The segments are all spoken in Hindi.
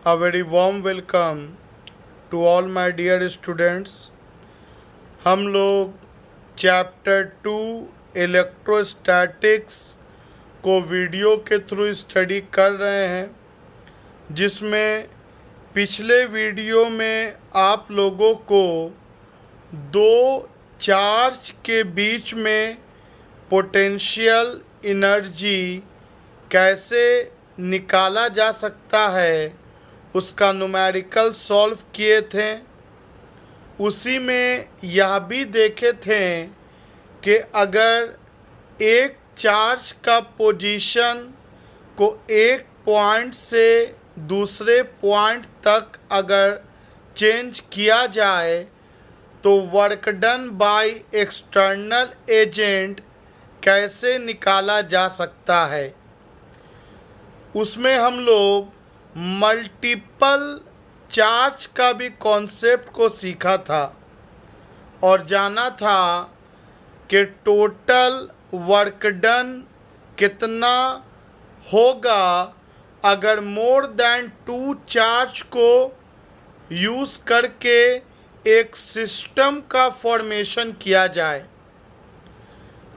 A very warm welcome to all my dear students. हम लोग चैप्टर 2 इलेक्ट्रोस्टैटिक्स को वीडियो के थ्रू स्टडी कर रहे हैं, जिसमें पिछले वीडियो में आप लोगों को दो चार्ज के बीच में पोटेंशियल एनर्जी कैसे निकाला जा सकता है उसका न्यूमेरिकल सॉल्व किए थे। उसी में यह भी देखे थे कि अगर एक चार्ज का पोजीशन को एक पॉइंट से दूसरे पॉइंट तक अगर चेंज किया जाए तो work done by external agent कैसे निकाला जा सकता है। उसमें हम लोग मल्टीपल चार्ज का भी कॉन्सेप्ट को सीखा था और जाना था कि टोटल वर्क डन कितना होगा अगर मोर देन 2 चार्ज को यूज़ करके एक सिस्टम का फॉर्मेशन किया जाए।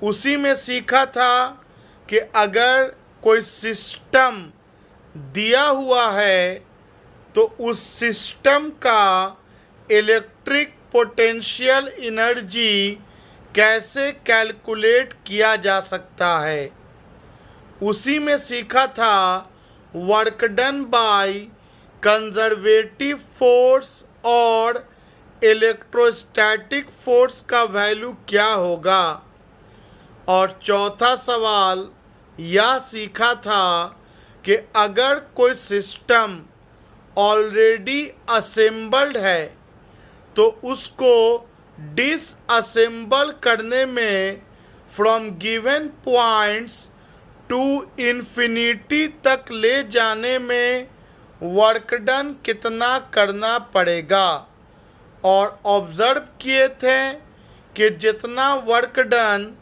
उसी में सीखा था कि अगर कोई सिस्टम दिया हुआ है तो उस सिस्टम का इलेक्ट्रिक पोटेंशियल एनर्जी कैसे कैलकुलेट किया जा सकता है। उसी में सीखा था work done by conservative force और इलेक्ट्रोस्टैटिक फोर्स का वैल्यू क्या होगा। और चौथा सवाल यह सीखा था कि अगर कोई सिस्टम ऑलरेडी असेंबल्ड है तो उसको डिसअसेंबल करने में from given points to infinity तक ले जाने में वर्क डन कितना करना पड़ेगा। और ऑब्जर्व किए थे कि जितना वर्क डन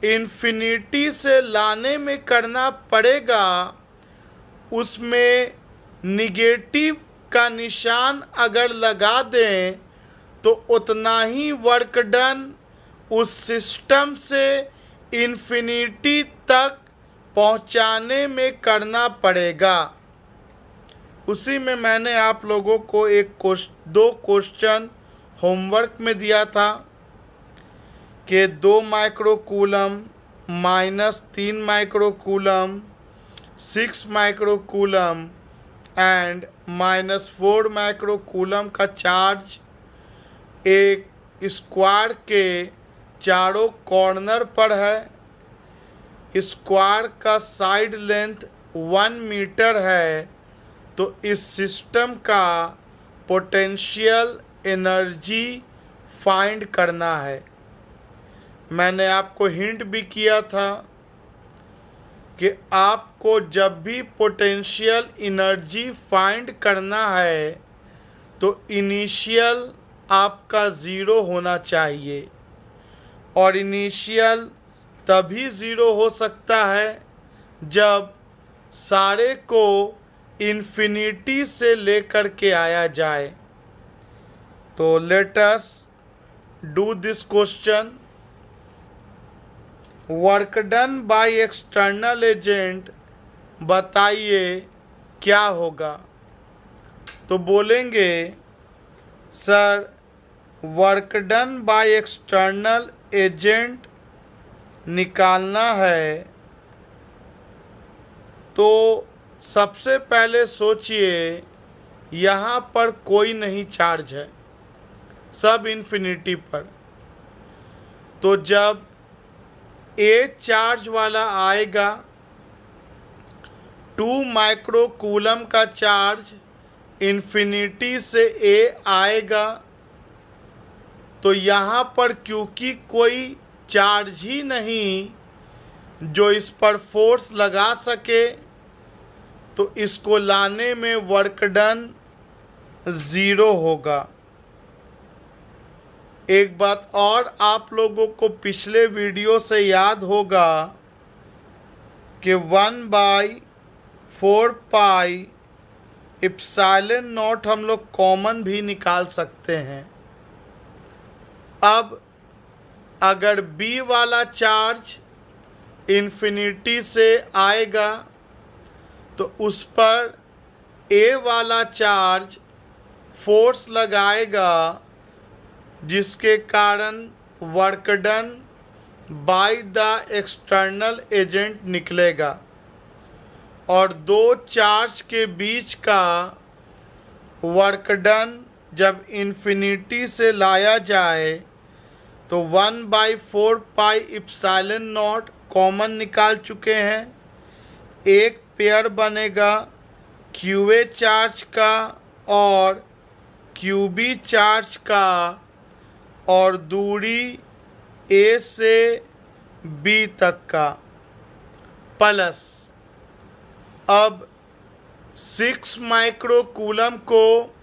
इन्फिनिटी से लाने में करना पड़ेगा उसमें निगेटिव का निशान अगर लगा दें तो उतना ही वर्क डन उस सिस्टम से इन्फिनिटी तक पहुंचाने में करना पड़ेगा। उसी में मैंने आप लोगों को दो क्वेश्चन होमवर्क में दिया था कि 2 microcoulomb -3 microcoulomb 6 microcoulomb and -4 microcoulomb का चार्ज एक स्क्वायर के चारों कॉर्नर पर है। स्क्वायर का साइड लेंथ 1 मीटर है, तो इस सिस्टम का पोटेंशियल एनर्जी फाइंड करना है। मैंने आपको हिंट भी किया था कि आपको जब भी पोटेंशियल एनर्जी फाइंड करना है तो इनिशियल आपका 0 होना चाहिए, और इनिशियल तभी 0 हो सकता है जब सारे को इन्फिनिटी से लेकर के आया जाए। तो let us do this question. Work done by external agent बताइए क्या होगा। तो बोलेंगे sir work done by external agent निकालना है तो सबसे पहले सोचिए यहाँ पर कोई नहीं चार्ज है, सब इन्फिनिटी पर। तो जब ए चार्ज वाला आएगा 2 माइक्रोकूलम का चार्ज इन्फिनिटी से ए आएगा, तो यहाँ पर क्योंकि कोई चार्ज ही नहीं जो इस पर फोर्स लगा सके तो इसको लाने में वर्क डन 0 होगा। एक बात और आप लोगों को पिछले वीडियो से याद होगा कि 1/4 पाई इप्सिलॉन नॉट हम लोग कॉमन भी निकाल सकते हैं। अब अगर बी वाला चार्ज इन्फिनिटी से आएगा तो उस पर ए वाला चार्ज फोर्स लगाएगा, जिसके कारण work done by the external agent निकलेगा। और दो चार्ज के बीच का वर्क डन जब इन्फिनिटी से लाया जाए तो 1/4 पाई इप्सिलॉन नॉट कॉमन निकाल चुके हैं। एक पेयर बनेगा क्यूए चार्ज का और क्यूबी चार्ज का, और दूरी ए से बी तक का, प्लस अब 6 माइक्रो कूलम को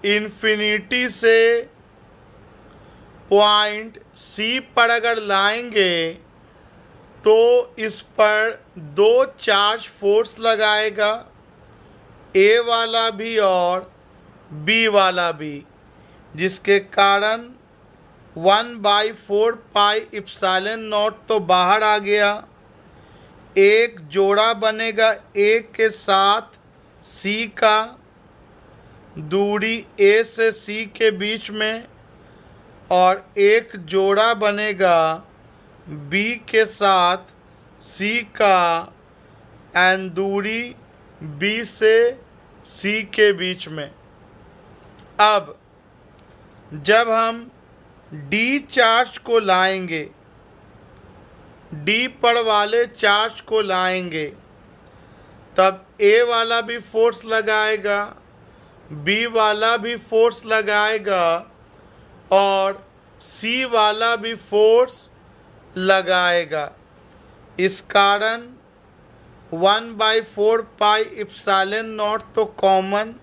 इन्फिनिटी से पॉइंट सी पर अगर लाएंगे तो इस पर दो चार्ज फोर्स लगाएगा, ए वाला भी और बी वाला भी, जिसके कारण 1/4 पाई इप्सिलॉन नॉट तो बाहर आ गया। एक जोड़ा बनेगा ए के साथ सी का, दूरी ए से सी के बीच में, और एक जोड़ा बनेगा बी के साथ सी का एंड दूरी बी से सी के बीच में। अब जब हम डी चार्ज को लाएंगे, डी पर वाले चार्ज को लाएंगे, तब ए वाला भी फोर्स लगाएगा, बी वाला भी फोर्स लगाएगा और सी वाला भी फोर्स लगाएगा। इस कारण 1/4 पाई इप्सिलॉन नॉट तो कॉमन,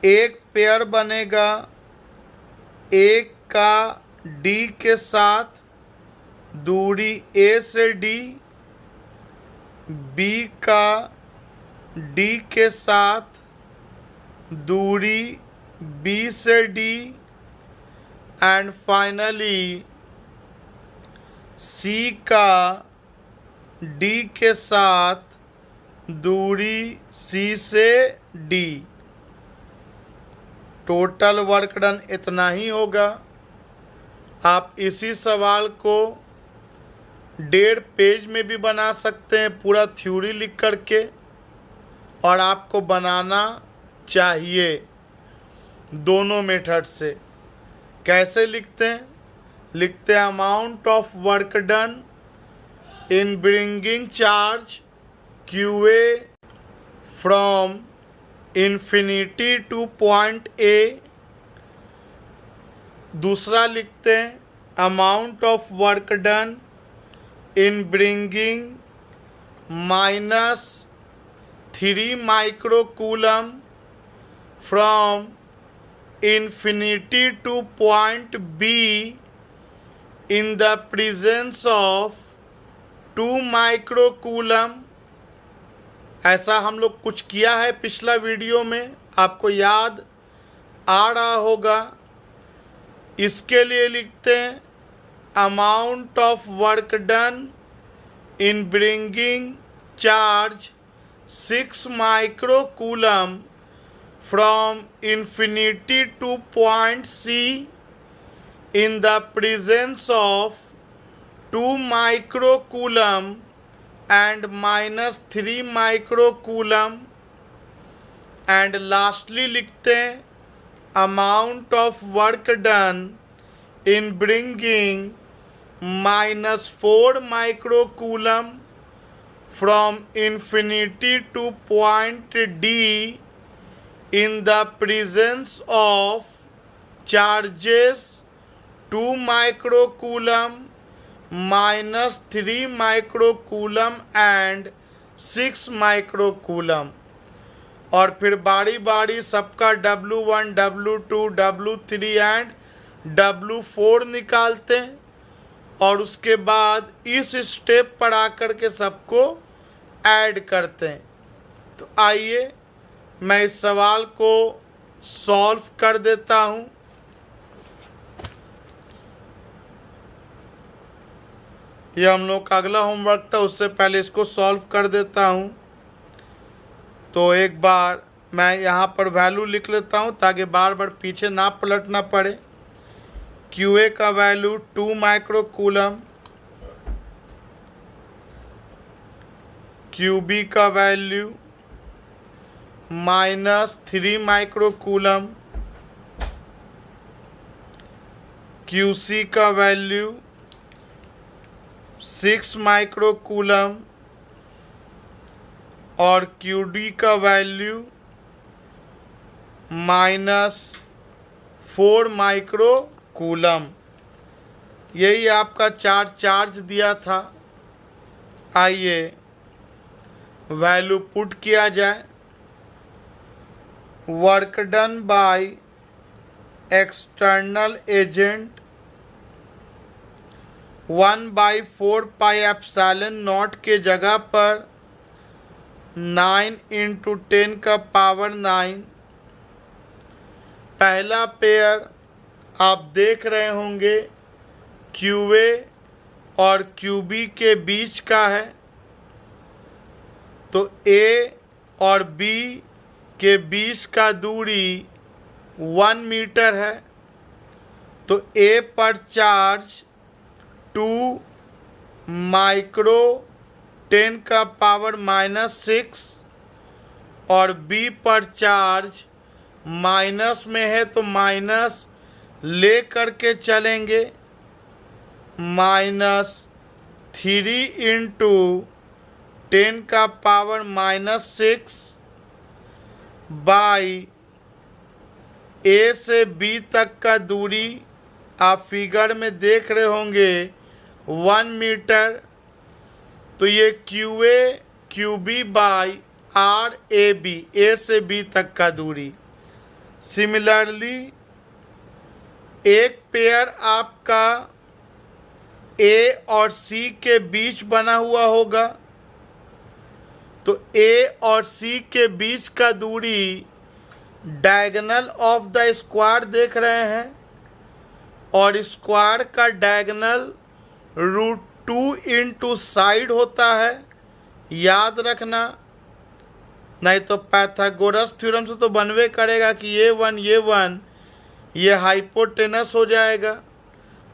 एक पेयर बनेगा एक का डी के साथ, दूरी ए से डी, बी का डी के साथ, दूरी बी से डी, एंड फाइनली सी का डी के साथ, दूरी सी से डी। टोटल वर्क डन इतना ही होगा। आप इसी सवाल को 1.5 पेज में भी बना सकते हैं पूरा थ्योरी लिख करके, और आपको बनाना चाहिए दोनों मेथड से। कैसे लिखते हैं? लिखते हैं amount of work done in bringing charge QA from infinity to point A. दूसरा लिखते हैं amount of work done in bringing -3 micro coulomb from infinity to point B in the presence of 2 micro coulomb. ऐसा हम लोग कुछ किया है पिछला वीडियो में, आपको याद आ रहा होगा। इसके लिए लिखते हैं amount of work done in bringing charge 6 micro coulomb from infinity to point C in the presence of 2 micro coulomb and -3 micro coulomb. And lastly लिखते हैं amount of work done in bringing -4 micro coulomb from infinity to point D in the presence of charges 2 micro coulomb -3 micro coulomb and 6 micro coulomb. और फिर बारी बारी सबका W1, W2, W3 and W4 निकालते हैं, और उसके बाद इस स्टेप पर आकर के सबको ऐड करते हैं। तो आइए मैं इस सवाल को सॉल्व कर देता हूं। यह हम लोग का अगला होमवर्क था, उससे पहले इसको सॉल्व कर देता हूं। तो एक बार मैं यहाँ पर वैल्यू लिख लेता हूँ ताकि बार बार पीछे ना पलटना पड़े। QA का वैल्यू 2 माइक्रो कूलम, QB का वैल्यू -3 माइक्रो कूलम, QC का वैल्यू 6 माइक्रो कूलम और QD का वैल्यू -4 माइक्रो कूलम। यही आपका चार्ज दिया था। आइए वैल्यू पुट किया जाए। Work done by external agent 1/4 pi epsilon not के जगह पर 9 × 10⁹ पहला पेयर आप देख रहे होंगे QA और QB के बीच का है, तो A और B के बीच का दूरी 1 मीटर है। तो A पर चार्ज 2 माइक्रो 10⁻⁻6 और B पर चार्ज माइनस में है तो माइनस ले करके चलेंगे। -3 × 10⁻⁻6 बाई A से B तक का दूरी आप फिगर में देख रहे होंगे 1 मीटर। तो ये QA QB by RAB, A से B तक का दूरी। सिमिलरली एक पेयर आपका A और C के बीच बना हुआ होगा, तो A और C के बीच का दूरी डायगोनल ऑफ द स्क्वायर देख रहे हैं, और स्क्वायर का डायगोनल √2 × साइड होता है, याद रखना। नहीं तो पाइथागोरस थ्योरम से तो बनवे करेगा कि ये 1 ये हाइपोटेनस हो जाएगा,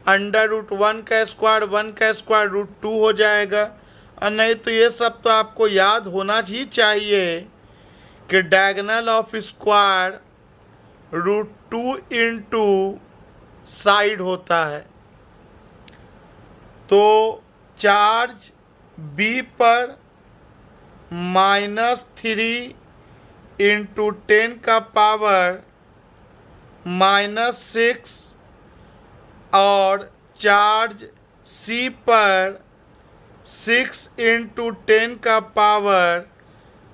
√1 का स्क्वायर 1 का स्क्वायर √2 हो जाएगा। और नहीं तो ये सब तो आपको याद होना ही चाहिए कि डायगोनल ऑफ स्क्वायर √2 × साइड होता है। तो चार्ज B पर -3 × 10⁻⁻6 और चार्ज C पर 6 ×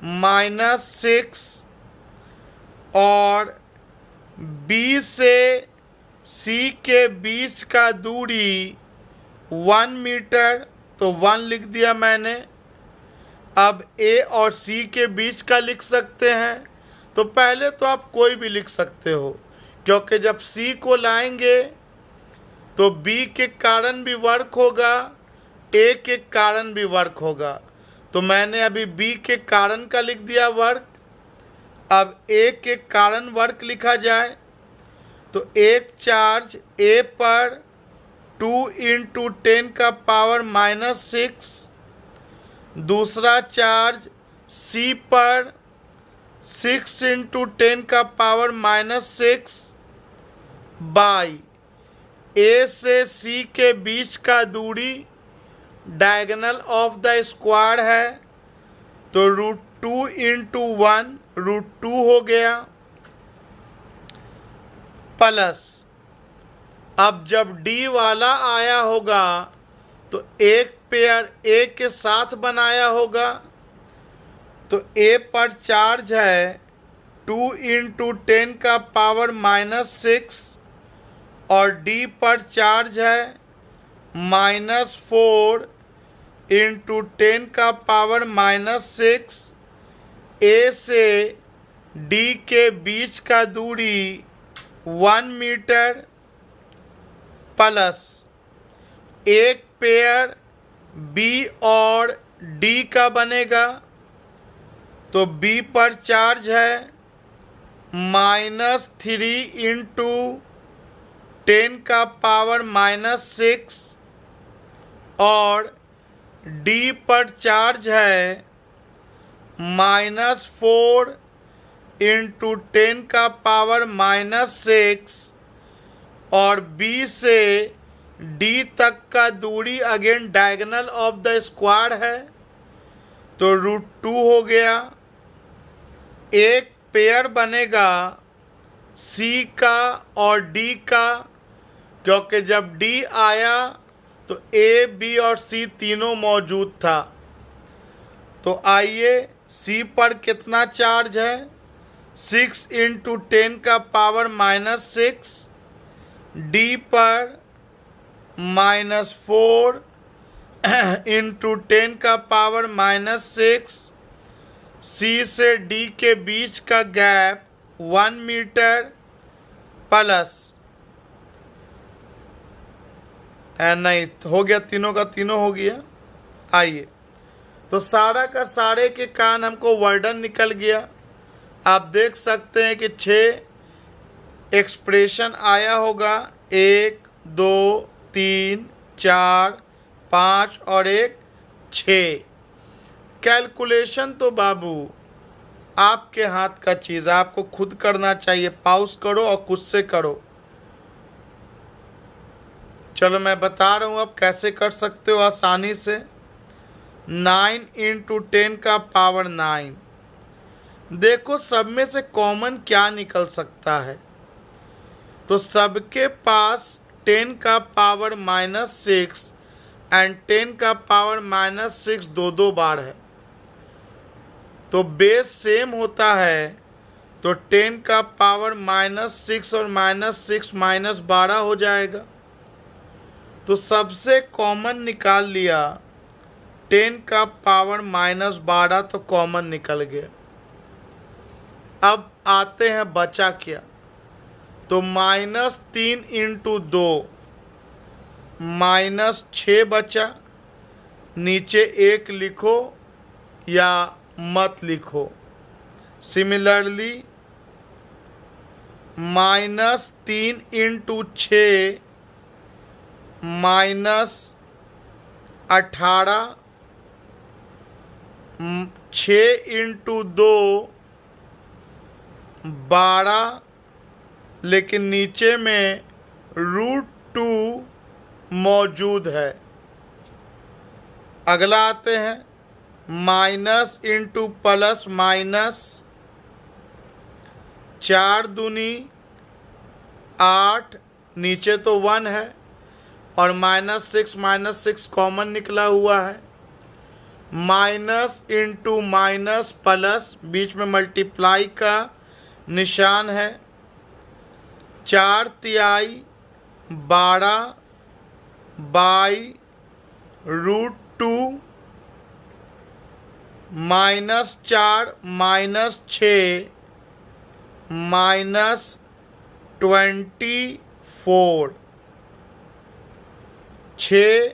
10⁻⁻6 और B से C के बीच का दूरी 1 मीटर, तो 1 लिख दिया मैंने। अब A और C के बीच का लिख सकते हैं, तो पहले तो आप कोई भी लिख सकते हो, क्योंकि जब C को लाएंगे तो B के कारण भी वर्क होगा, A के कारण भी वर्क होगा। तो मैंने अभी B के कारण का लिख दिया वर्क। अब A के कारण वर्क लिखा जाए, तो एक चार्ज A पर 2 × 10⁻⁻6, दूसरा चार्ज C पर 6 × 10⁻⁻6 बाई A से C के बीच का दूरी डायगोनल ऑफ द स्क्वायर है, तो √2 × 1 √2 हो गया, प्लस अब जब D वाला आया होगा तो एक पेयर A के साथ बनाया होगा। तो A पर चार्ज है 2 × 10⁻⁻6 और D पर चार्ज है -4 × 10⁻⁻6। A से डी के बीच का दूरी 1 मीटर प्लस एक पेयर बी और डी का बनेगा। तो बी पर चार्ज है -3 इंटू 10⁻⁻6 और डी पर चार्ज है -4 इंटू 10⁻⁻6 और बी से डी तक का दूरी again diagonal of the square है तो √2 हो गया। एक पेयर बनेगा सी का और डी का, क्योंकि जब डी आया तो ए बी और सी तीनों मौजूद था। तो आइए सी पर कितना चार्ज है 6 इंटू 10⁻⁻6, डी पर -4 इंटू 10⁻⁻6, सी से डी के बीच का गैप 1 मीटर प्लस नहीं हो गया, तीनों का तीनों हो गया। आइए तो सारा का सारे के कारण हमको वर्डन निकल गया। आप देख सकते हैं कि 6 एक्सप्रेशन आया होगा, 1 2 3 4 5 और 1 6। कैलकुलेशन तो बाबू आपके हाथ का चीज़, आपको खुद करना चाहिए। पॉज करो और खुद से करो। चलो मैं बता रहा हूँ अब कैसे कर सकते हो आसानी से। 9 इंटू 10⁻9। देखो सब में से कॉमन क्या निकल सकता है, तो सबके पास 10⁻⁻6 एंड 10⁻⁻6 दो बार है, तो बेस सेम होता है। तो 10⁻⁻6 और -6 -12 हो जाएगा। तो सबसे कॉमन निकाल लिया 10⁻⁻12 तो कॉमन निकल गया। अब आते हैं बचा क्या, तो -3 इंटू 2 -6 बचा। नीचे 1 लिखो या मत लिखो। सिमिलरली -3 इंटू 6 -18, 6 इंटू 2 12, लेकिन नीचे में √2 मौजूद है। अगला आते हैं माइनस इंटू प्लस माइनस, 4 दूनी 8, नीचे तो 1 है और -6 कॉमन निकला हुआ है। माइनस इंटू माइनस प्लस, बीच में मल्टीप्लाई का निशान है। 4 तिहाई 12 बाई √2 -4 -6 -24। 6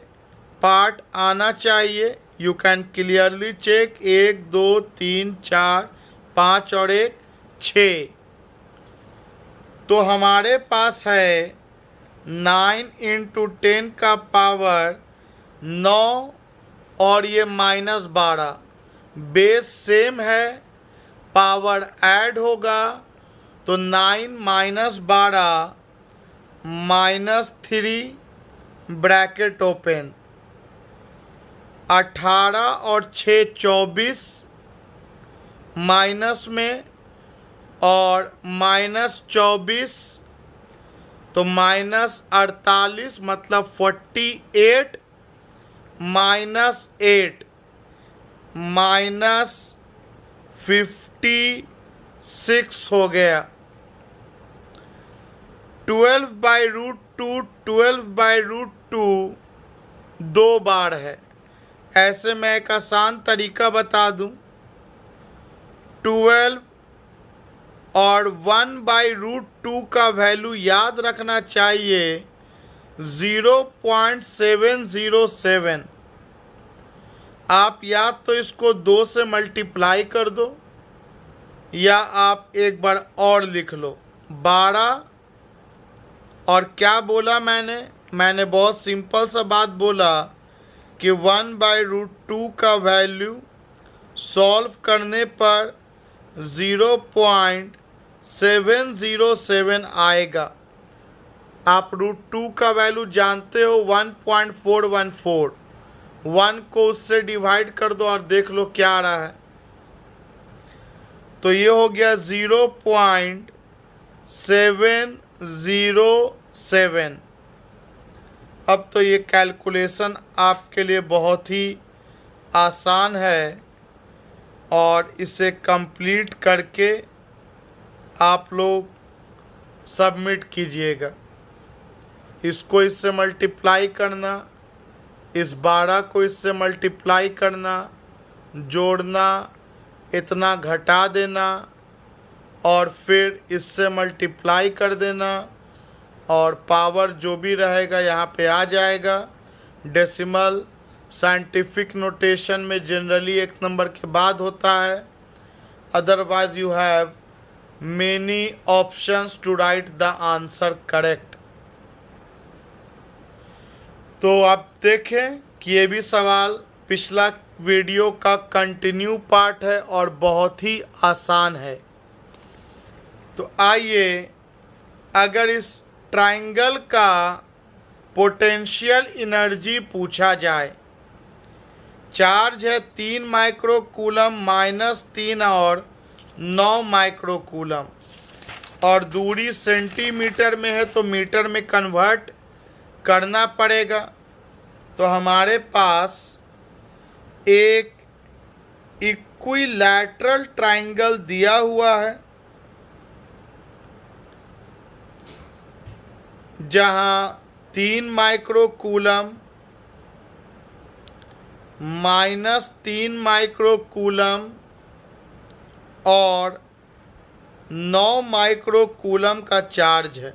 पार्ट आना चाहिए। यू कैन क्लियरली चेक 1 2 3 4 5 और 1 6। तो हमारे पास है 9 इंटू 10⁻9 और ये -12। बेस सेम है, पावर ऐड होगा तो 9 -12 -3 ब्रैकेट ओपन। 18 और 6 24 माइनस में और -24 तो -48 मतलब 48 -8 -56 हो गया। 12/√2 12/√2 2 बार है। ऐसे मैं एक आसान तरीका बता दूं। 12 और 1/√2 का वैल्यू याद रखना चाहिए 0.707। आप या तो इसको 2 से मल्टीप्लाई कर दो या आप एक बार और लिख लो 12। और क्या बोला मैंने बहुत सिंपल सा बात बोला कि 1/√2 का वैल्यू सॉल्व करने पर 0.707 आएगा। आप √2 का वैल्यू जानते हो 1.414। 1 को उससे डिवाइड कर दो और देख लो क्या आ रहा है। तो ये हो गया 0.707। अब तो ये कैलकुलेशन आपके लिए बहुत ही आसान है और इसे कंप्लीट करके आप लोग सबमिट कीजिएगा। इसको इससे मल्टीप्लाई करना, इस 12 को इससे मल्टीप्लाई करना, जोड़ना, इतना घटा देना और फिर इससे मल्टीप्लाई कर देना और पावर जो भी रहेगा यहाँ पे आ जाएगा। डेसिमल साइंटिफिक नोटेशन में जनरली 1 नंबर के बाद होता है। Otherwise you have many options to write the answer correct. तो आप देखें कि ये भी सवाल पिछला वीडियो का कंटिन्यू पार्ट है और बहुत ही आसान है। तो आइए, अगर इस ट्रायंगल का पोटेंशियल एनर्जी पूछा जाए, चार्ज है 3 माइक्रोकूलम -3 और 9 माइक्रोकूलम और दूरी सेंटीमीटर में है तो मीटर में कन्वर्ट करना पड़ेगा। तो हमारे पास एक इक्विलैटरल ट्रायंगल दिया हुआ है जहां 3 माइक्रोकूलम -3 माइक्रोकूलम और 9 माइक्रोकूलम का चार्ज है।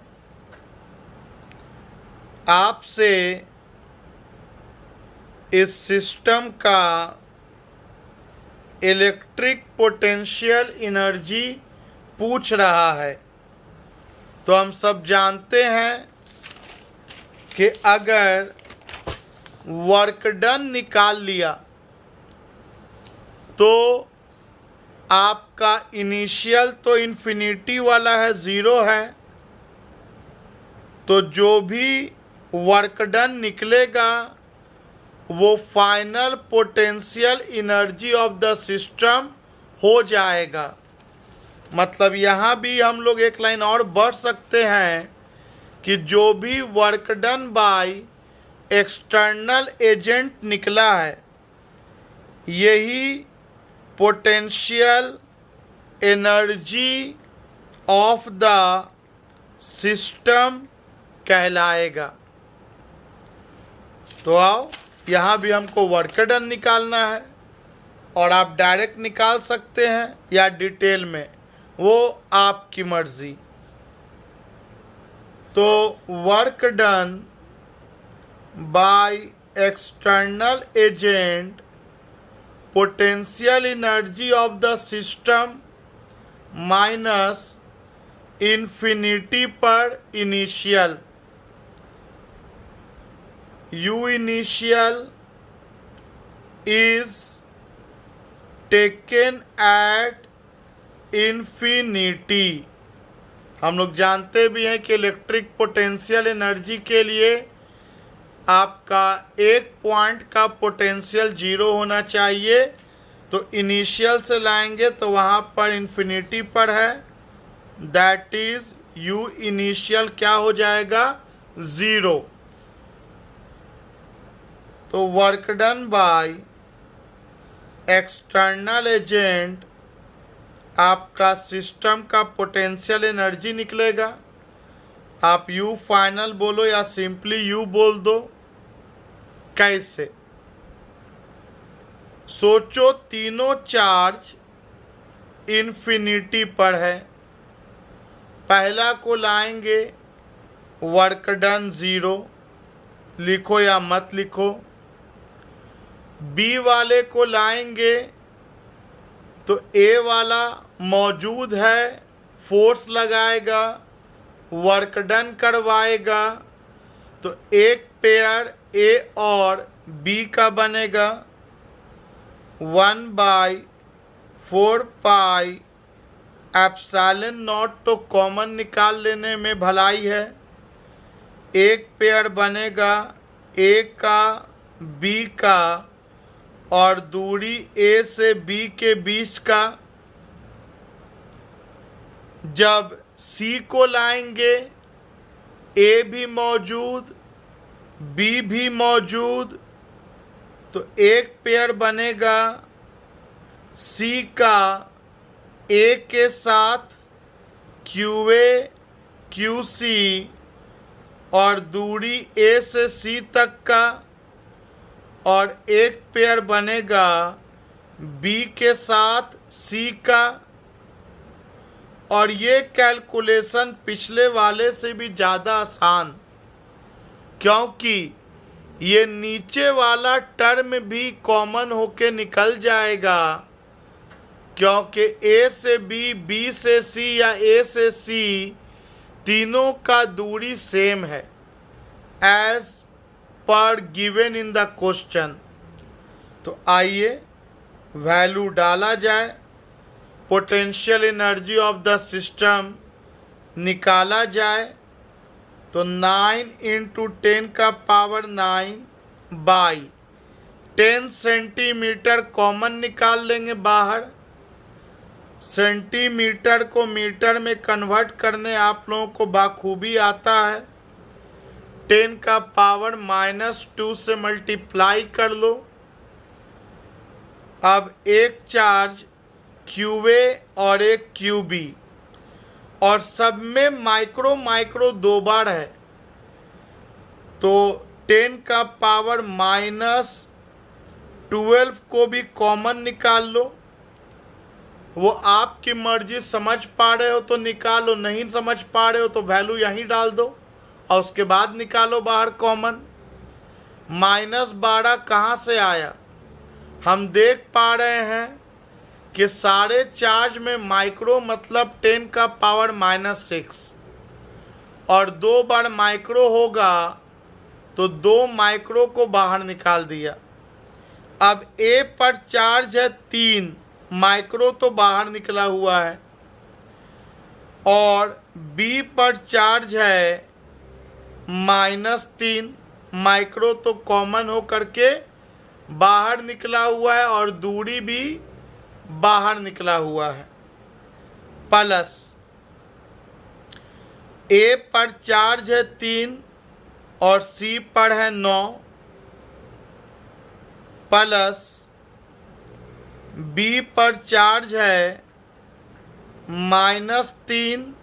आपसे इस सिस्टम का इलेक्ट्रिक पोटेंशियल एनर्जी पूछ रहा है। तो हम सब जानते हैं कि अगर वर्क डन निकाल लिया तो आपका इनिशियल तो इन्फिनिटी वाला है, 0 है। तो जो भी वर्क डन निकलेगा वो final potential energy of the system हो जाएगा। मतलब यहाँ भी हम लोग एक लाइन और बढ़ सकते हैं कि जो भी work done by external agent निकला है यही potential energy of the system कहलाएगा। तो आओ, यहाँ भी हमको वर्क डन निकालना है और आप डायरेक्ट निकाल सकते हैं या डिटेल में, वो आपकी मर्जी। तो work done by external agent potential energy of the system minus infinity पर initial, U initial is taken at infinity। हम लोग जानते भी हैं कि इलेक्ट्रिक पोटेंशियल एनर्जी के लिए आपका एक पॉइंट का पोटेंशियल 0 होना चाहिए। तो इनिशियल से लाएंगे तो वहाँ पर इन्फिनिटी पर है, दैट इज U इनिशियल क्या हो जाएगा, 0। तो work done by external agent आपका सिस्टम का पोटेंशियल एनर्जी निकलेगा। आप U फाइनल बोलो या सिंपली U बोल दो। कैसे? सोचो तीनों चार्ज इन्फिनिटी पर है, पहला को लाएंगे वर्क डन 0, लिखो या मत लिखो। बी वाले को लाएंगे तो ए वाला मौजूद है, फोर्स लगाएगा, वर्क डन करवाएगा, तो एक पेयर ए और बी का बनेगा 1/4 पाई एप्सिलॉन नॉट। तो कॉमन निकाल लेने में भलाई है। एक पेयर बनेगा ए का बी का और दूरी ए से बी के बीच का। जब सी को लाएंगे ए भी मौजूद, बी भी मौजूद, तो एक पेयर बनेगा सी का ए के साथ क्यू ए क्यू सी और दूरी ए से सी तक का, और एक पेयर बनेगा बी के साथ सी का। और ये कैलकुलेशन पिछले वाले से भी ज़्यादा आसान, क्योंकि ये नीचे वाला टर्म भी कॉमन होके निकल जाएगा, क्योंकि ए से बी, बी से सी या ए से सी तीनों का दूरी सेम है एज पर गिवन इन द क्वेश्चन। तो आइए वैल्यू डाला जाए, potential energy of the system निकाला जाए। तो 9 × 10⁹ बाई 10 सेंटीमीटर कॉमन निकाल लेंगे बाहर। सेंटीमीटर को मीटर में कन्वर्ट करने आप लोगों को बाखूबी आता है। 10⁻² से मल्टीप्लाई कर लो। अब एक चार्ज क्यू ए और एक क्यू बी, और सब में माइक्रो माइक्रो 2 बार है, तो 10⁻12 को भी कॉमन निकाल लो। वो आपकी मर्जी, समझ पा रहे हो तो निकालो, नहीं समझ पा रहे हो तो वैल्यू यहीं डाल दो और उसके बाद निकालो बाहर कॉमन। -12 कहाँ से आया? हम देख पा रहे हैं कि सारे चार्ज में माइक्रो मतलब 10⁻⁻6, और 2 बार माइक्रो होगा तो 2 माइक्रो को बाहर निकाल दिया। अब ए पर चार्ज है 3, माइक्रो तो बाहर निकला हुआ है, और बी पर चार्ज है -3, माइक्रो तो कॉमन हो करके बाहर निकला हुआ है और दूरी भी बाहर निकला हुआ है। प्लस ए पर चार्ज है 3 और सी पर है 9, प्लस बी पर चार्ज है -3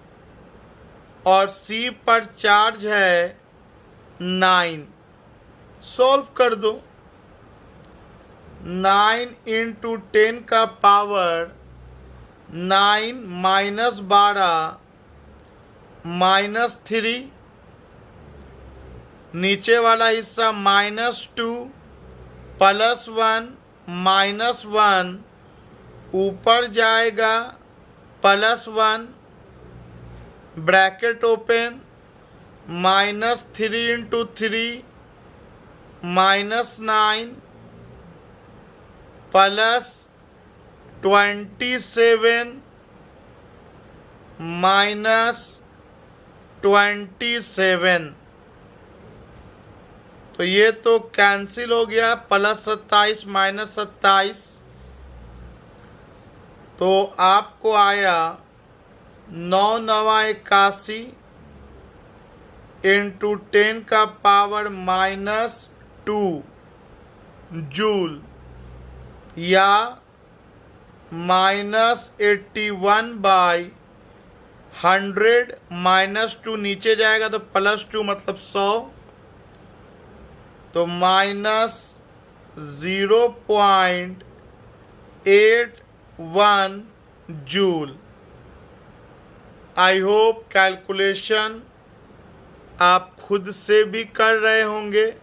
और सी पर चार्ज है 9। सॉल्व कर दो। 9 × 10⁻⁹ -3, नीचे वाला हिस्सा -2 +1 -1, ऊपर जाएगा +1, ब्रैकेट ओपन, -3 × 3 -9 +27 -27। तो ये तो कैंसिल हो गया, +27 -27, तो आपको आया 9 × 9 81 × 10⁻⁻2 जूल, या -81/100 -2 नीचे जाएगा तो +2 मतलब 100, तो -0.81 जूल। आई होप कैलकुलेशन आप खुद से भी कर रहे होंगे।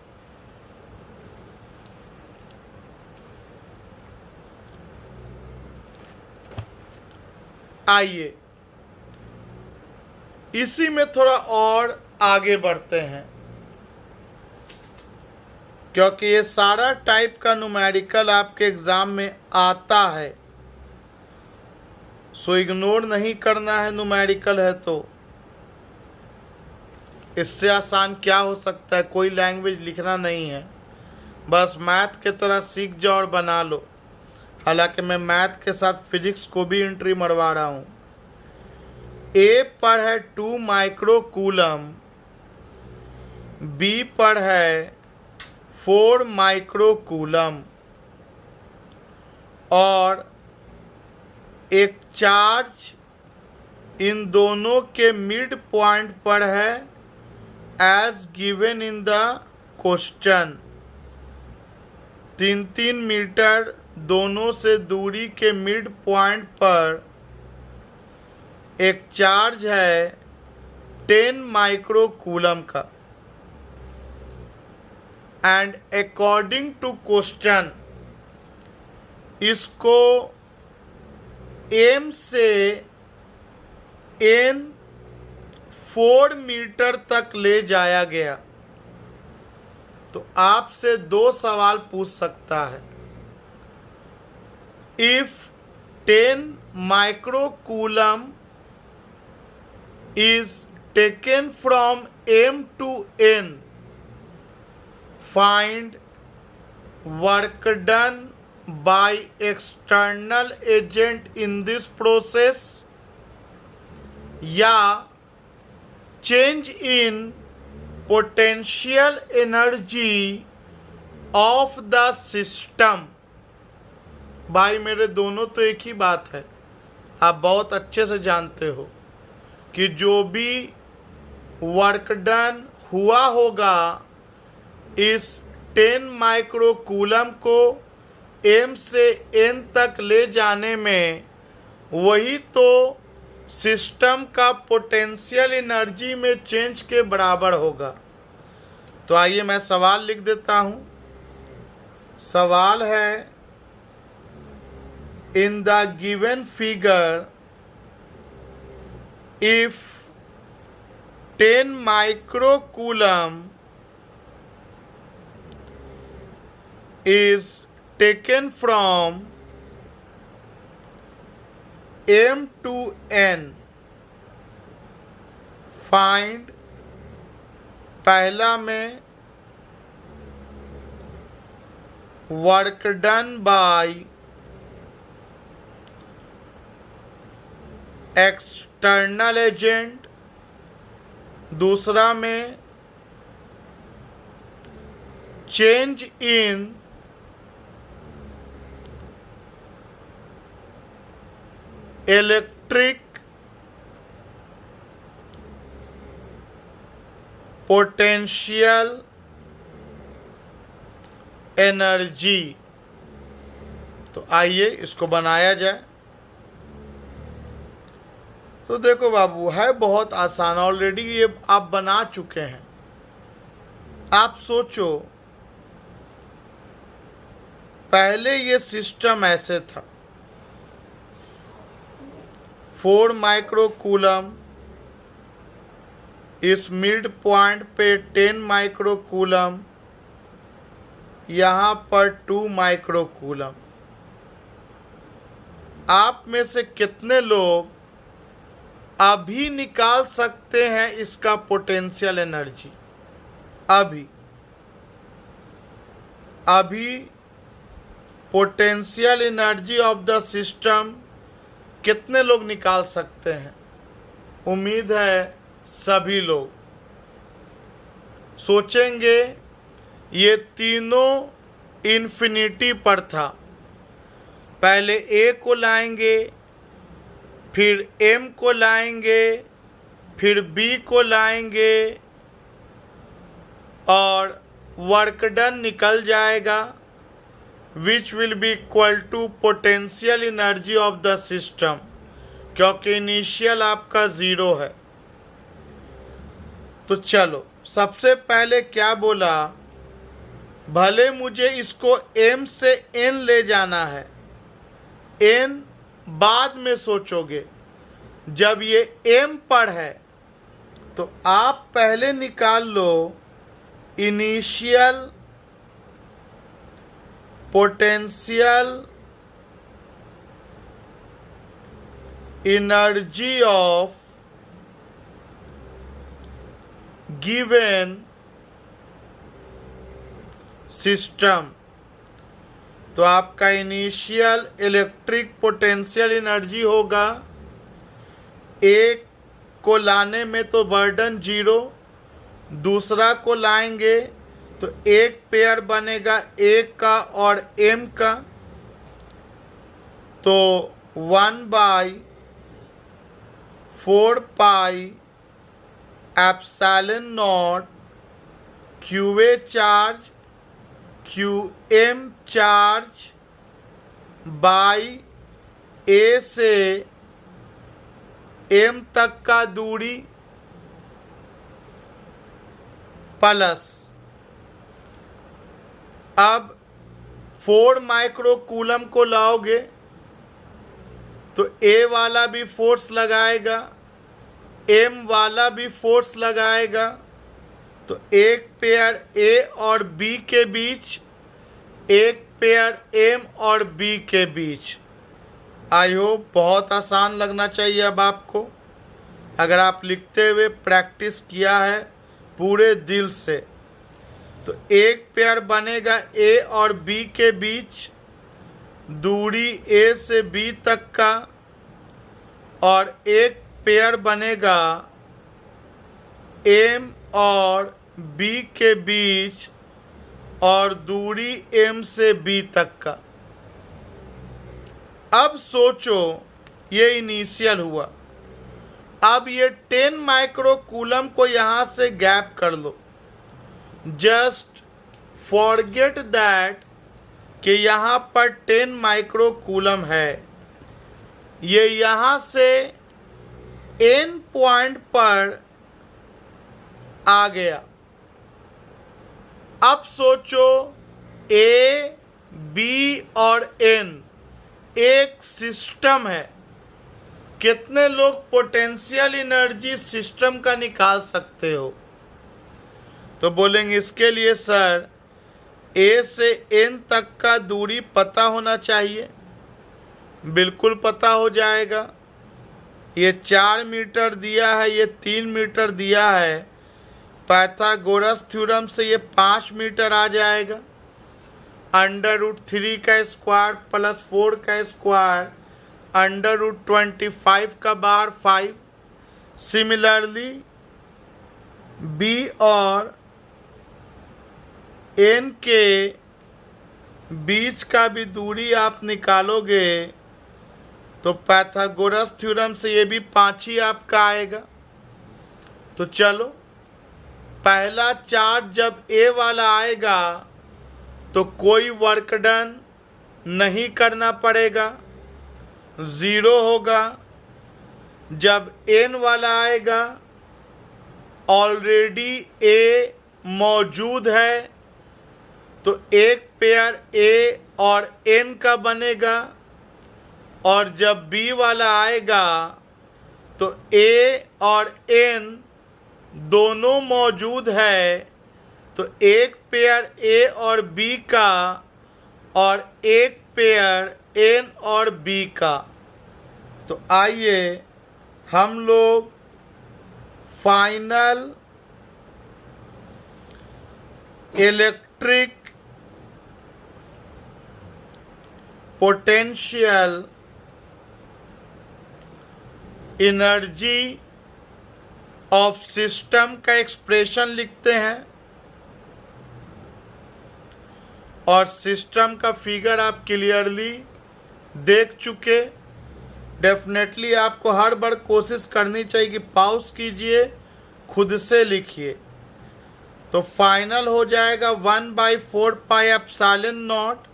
आइए इसी में थोड़ा और आगे बढ़ते हैं, क्योंकि ये सारा टाइप का न्यूमेरिकल आपके एग्जाम में आता है, सो इग्नोर नहीं करना है। न्यूमेरिकल है तो इससे आसान क्या हो सकता है, कोई लैंग्वेज लिखना नहीं है, बस मैथ के तरह सीख जाओ और बना लो। हालांकि मैं मैथ के साथ फिजिक्स को भी एंट्री मरवा रहा हूँ। ए पर है 2 माइक्रो कूलम, बी पर है 4 माइक्रो कूलम और एक चार्ज इन दोनों के मिड पॉइंट पर है as given in the question. 3-3 metre दोनों से दूरी के मिड पॉइंट पर एक चार्ज है 10 माइक्रो कूलम का। एंड अकॉर्डिंग टू क्वेश्चन इसको एम से एन 4 मीटर तक ले जाया गया। तो आपसे 2 सवाल पूछ सकता है। If 10 micro coulomb is taken from M to N, find work done by external agent in this process, या change in potential energy of the system। भाई मेरे दोनों तो एक ही बात है, आप बहुत अच्छे से जानते हो कि जो भी वर्क डन हुआ होगा इस 10 माइक्रो कूलम को M से N तक ले जाने में, वही तो सिस्टम का पोटेंशियल एनर्जी में चेंज के बराबर होगा। तो आइए मैं सवाल लिख देता हूं। सवाल है, in the given figure if 10 microcoulomb is taken from M to N, find, पहला में work done by external agent, दूसरा में change in electric potential energy. तो आइए इसको बनाया जाए। तो देखो बाबू, है बहुत आसान, ऑलरेडी ये आप बना चुके हैं। आप सोचो, पहले ये सिस्टम ऐसे था, 4 माइक्रो कूलम, इस मिड पॉइंट पे 10 माइक्रो कूलम, यहाँ पर 2 माइक्रो कूलम। आप में से कितने लोग अभी निकाल सकते हैं इसका पोटेंशियल एनर्जी? अभी potential energy of the system कितने लोग निकाल सकते हैं? उम्मीद है सभी लोग। सोचेंगे ये तीनों इन्फिनिटी पर था, पहले ए को लाएंगे, फिर M को लाएंगे, फिर B को लाएंगे और वर्क डन निकल जाएगा, which will be equal to potential energy of the system, क्योंकि इनिशियल आपका 0 है। तो चलो, सबसे पहले क्या बोला, भले मुझे इसको m से n ले जाना है, n बाद में सोचोगे, जब ये m पर है तो आप पहले निकाल लो initial potential energy of given system. तो आपका इनिशियल इलेक्ट्रिक पोटेंशियल एनर्जी होगा, एक को लाने में तो बर्डन 0, दूसरा को लाएंगे तो एक पेयर बनेगा एक का और m का, तो 1/4 pi epsilon not QA charge QM charge by A से M तक का दूरी प्लस, अब 4 माइक्रो कूलम को लाओगे तो A वाला भी फोर्स लगाएगा, M वाला भी फोर्स लगाएगा, तो एक पेयर A और B के बीच, एक पेयर M और B के बीच। आई होप बहुत आसान लगना चाहिए अब आपको, अगर आप लिखते हुए प्रैक्टिस किया है पूरे दिल से। तो एक पेयर बनेगा A और B के बीच, दूरी A से B तक का, और एक पेयर बनेगा M और B के बीच और दूरी M से B तक का। अब सोचो, ये इनिशियल हुआ, अब ये 10 माइक्रो कूलम को यहाँ से गैप कर लो। जस्ट फॉरगेट दैट कि यहाँ पर 10 माइक्रो कूलम है, ये यहाँ से N पॉइंट पर आ गया। अब सोचो, A, B और N एक सिस्टम है, कितने लोग पोटेंशियल एनर्जी सिस्टम का निकाल सकते हो? तो बोलेंगे इसके लिए सर A से N तक का दूरी पता होना चाहिए। बिल्कुल पता हो जाएगा। ये 4 मीटर दिया है, ये 3 मीटर दिया है, पाइथागोरस थ्योरम से ये 5 मीटर आ जाएगा। √3 का स्क्वायर प्लस 4 का स्क्वायर, √25 का बार 5। सिमिलरली B और N के बीच का भी दूरी आप निकालोगे तो पाइथागोरस थ्योरम से ये भी 5 ही आपका आएगा। तो चलो, पहला चार्ज जब A वाला आएगा तो कोई वर्क डन नहीं करना पड़ेगा, 0 होगा। जब N वाला आएगा, ऑलरेडी A मौजूद है, तो एक पेयर A और N का बनेगा, और जब B वाला आएगा तो A और N दोनों मौजूद है, तो एक पेयर A और B का और एक पेयर N और B का। तो आइए हम लोग final electric potential energy of system का एक्सप्रेशन लिखते हैं, और सिस्टम का फिगर आप क्लियरली देख चुके। डेफिनेटली आपको हर बार कोशिश करनी चाहिए कि पॉज कीजिए, खुद से लिखिए। तो फाइनल हो जाएगा 1/4 पाई एप्सिलॉन नॉट,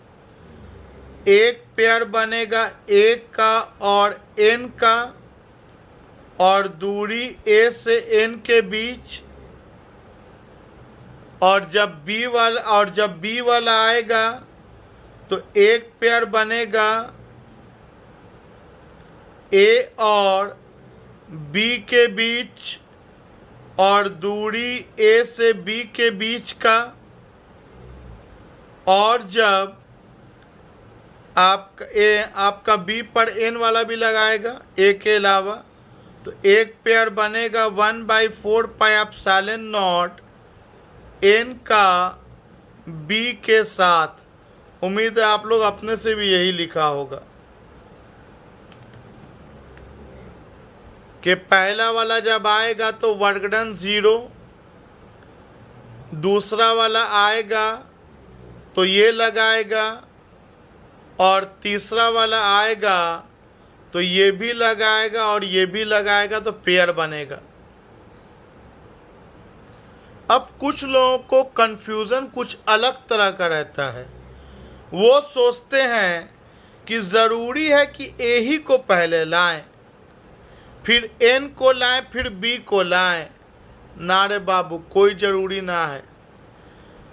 एक पेयर बनेगा एक का और N का, और दूरी A से N के बीच, और जब B वाला आएगा तो एक पेयर बनेगा A और B के बीच और दूरी A से B के बीच का। और जब आपका B पर N वाला भी लगाएगा A के अलावा, तो एक पेयर बनेगा 1/4 पाई एप्सिलॉन नॉट N का B के साथ। उम्मीद है आप लोग अपने से भी यही लिखा होगा कि पहला वाला जब आएगा तो वर्क डन 0, दूसरा वाला आएगा तो ये लगाएगा, और तीसरा वाला आएगा तो ये भी लगाएगा और ये भी लगाएगा, तो पेयर बनेगा। अब कुछ लोगों को कंफ्यूजन कुछ अलग तरह का रहता है। वो सोचते हैं कि ज़रूरी है कि A ही को पहले लाएं, फिर N को लाएं, फिर B को लाएं। ना रे बाबू, कोई ज़रूरी ना है।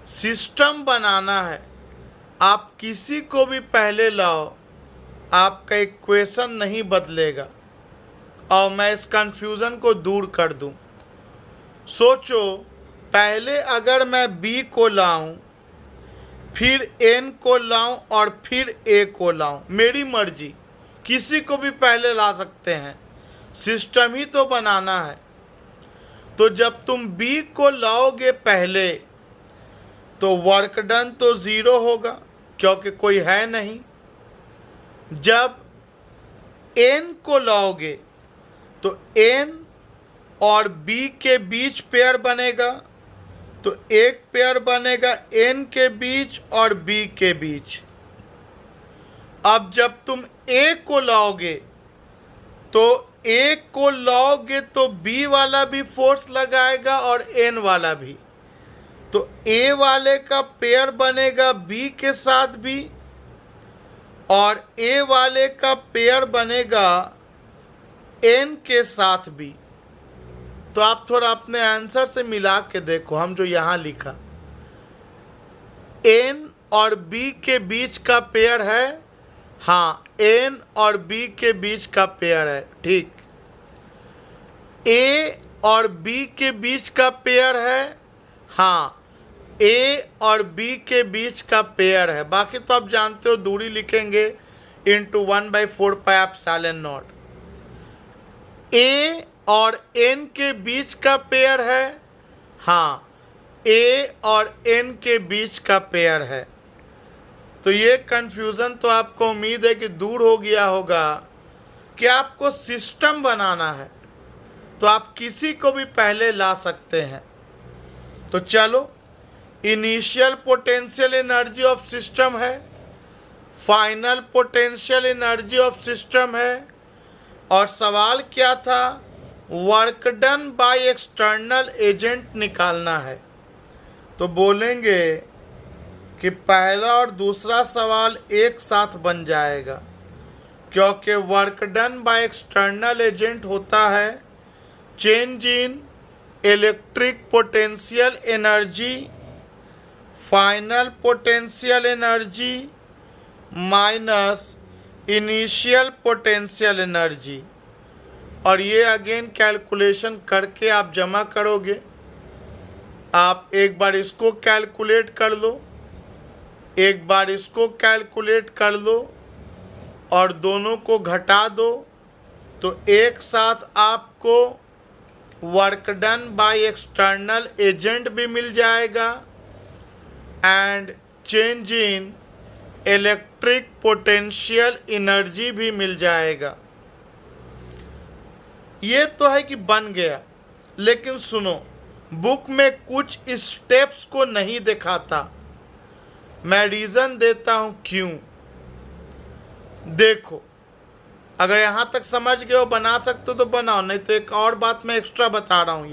सिस्टम बनाना है, आप किसी को भी पहले लाओ, आपका इक्वेशन नहीं बदलेगा। और मैं इस कंफ्यूजन को दूर कर दूं। सोचो, पहले अगर मैं B को लाऊं, फिर N को लाऊं और फिर A को लाऊं, मेरी मर्जी, किसी को भी पहले ला सकते हैं, सिस्टम ही तो बनाना है। तो जब तुम B को लाओगे पहले, तो वर्क डन तो 0 होगा क्योंकि कोई है नहीं। जब N को लाओगे तो N और B के बीच पेयर बनेगा, तो एक पेयर बनेगा N के बीच और B के बीच। अब जब तुम A को लाओगे तो B वाला भी फोर्स लगाएगा और N वाला भी, तो A वाले का पेयर बनेगा B के साथ भी और A वाले का पेयर बनेगा N के साथ भी। तो आप थोड़ा अपने आंसर से मिला के देखो, हम जो यहाँ लिखा, N और B के बीच का पेयर है। हाँ, N और B के बीच का पेयर है, ठीक। A और B के बीच का पेयर है। हाँ, A और B के बीच का पेयर है। बाकी तो आप जानते हो, दूरी लिखेंगे into 1/4 pi epsilon not. A और N के बीच का पेयर है। हाँ, A और N के बीच का पेयर है। तो ये कन्फ्यूज़न तो आपको उम्मीद है कि दूर हो गया होगा कि आपको सिस्टम बनाना है, तो आप किसी को भी पहले ला सकते हैं। तो चलो, initial potential energy of system है, final potential energy of system है, और सवाल क्या था, work done by external agent निकालना है। तो बोलेंगे कि पहला और दूसरा सवाल एक साथ बन जाएगा, क्योंकि work done by external agent होता है change in electric potential energy, final potential energy minus initial potential energy. और ये अगेन कैलकुलेशन करके आप जमा करोगे। आप एक बार इसको कैलकुलेट कर लो, एक बार इसको कैलकुलेट कर लो, और दोनों को घटा दो, तो एक साथ आपको work done by external agent भी मिल जाएगा and change in electric potential energy भी मिल जाएगा। ये तो है कि बन गया, लेकिन सुनो, बुक में कुछ स्टेप्स को नहीं दिखाता। मैं रीज़न देता हूं क्यों। देखो, अगर यहाँ तक समझ गए हो, बना सकते हो तो बनाओ, नहीं तो एक और बात मैं एक्स्ट्रा बता रहा हूँ।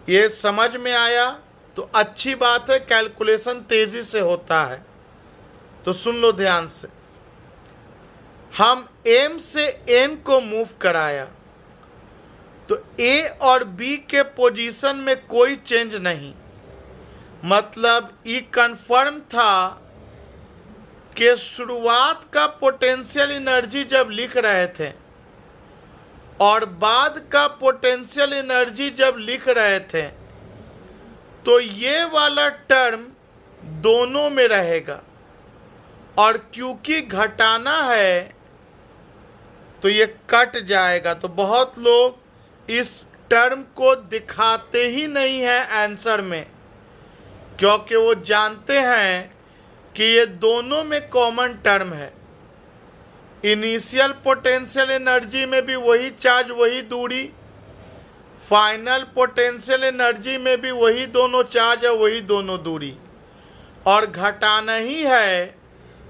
ये समझ में आया तो अच्छी बात है, कैलकुलेशन तेज़ी से होता है। तो सुन लो ध्यान से, हम M से N को मूव कराया, तो ए और बी के पोजीशन में कोई चेंज नहीं, मतलब ये कंफर्म था कि शुरुआत का पोटेंशियल एनर्जी जब लिख रहे थे और बाद का पोटेंशियल एनर्जी जब लिख रहे थे तो ये वाला टर्म दोनों में रहेगा, और क्योंकि घटाना है तो ये कट जाएगा। तो बहुत लोग इस टर्म को दिखाते ही नहीं है आंसर में, क्योंकि वो जानते हैं कि ये दोनों में कॉमन टर्म है। इनिशियल पोटेंशियल एनर्जी में भी वही चार्ज वही दूरी, फाइनल पोटेंशियल एनर्जी में भी वही दोनों चार्ज और वही दोनों दूरी, और घटाना ही है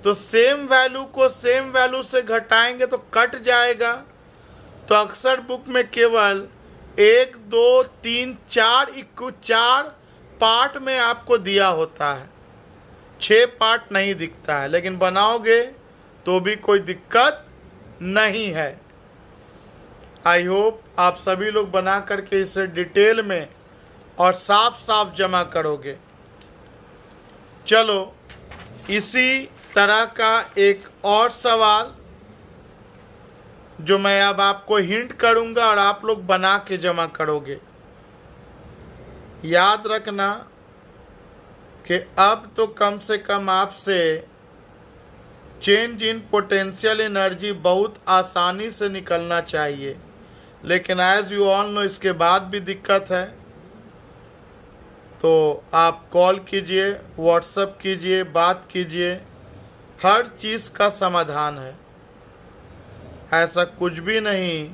तो सेम वैल्यू को सेम वैल्यू से घटाएंगे तो कट जाएगा। तो अक्सर बुक में केवल 1 2 3 4 पार्ट में आपको दिया होता है, 6 पार्ट नहीं दिखता है, लेकिन बनाओगे तो भी कोई दिक्कत नहीं है। आई होप आप सभी लोग बना करके इसे डिटेल में और साफ साफ जमा करोगे। चलो इसी तरह का एक और सवाल जो मैं अब आपको हिंट करूंगा और आप लोग बना के जमा करोगे। याद रखना कि अब तो कम से कम आपसे चेंज इन पोटेंशियल एनर्जी बहुत आसानी से निकलना चाहिए, लेकिन एज यू ऑल नो इसके बाद भी दिक्कत है। तो आप कॉल कीजिए, व्हाट्सएप कीजिए, बात कीजिए, हर चीज़ का समाधान है। ऐसा कुछ भी नहीं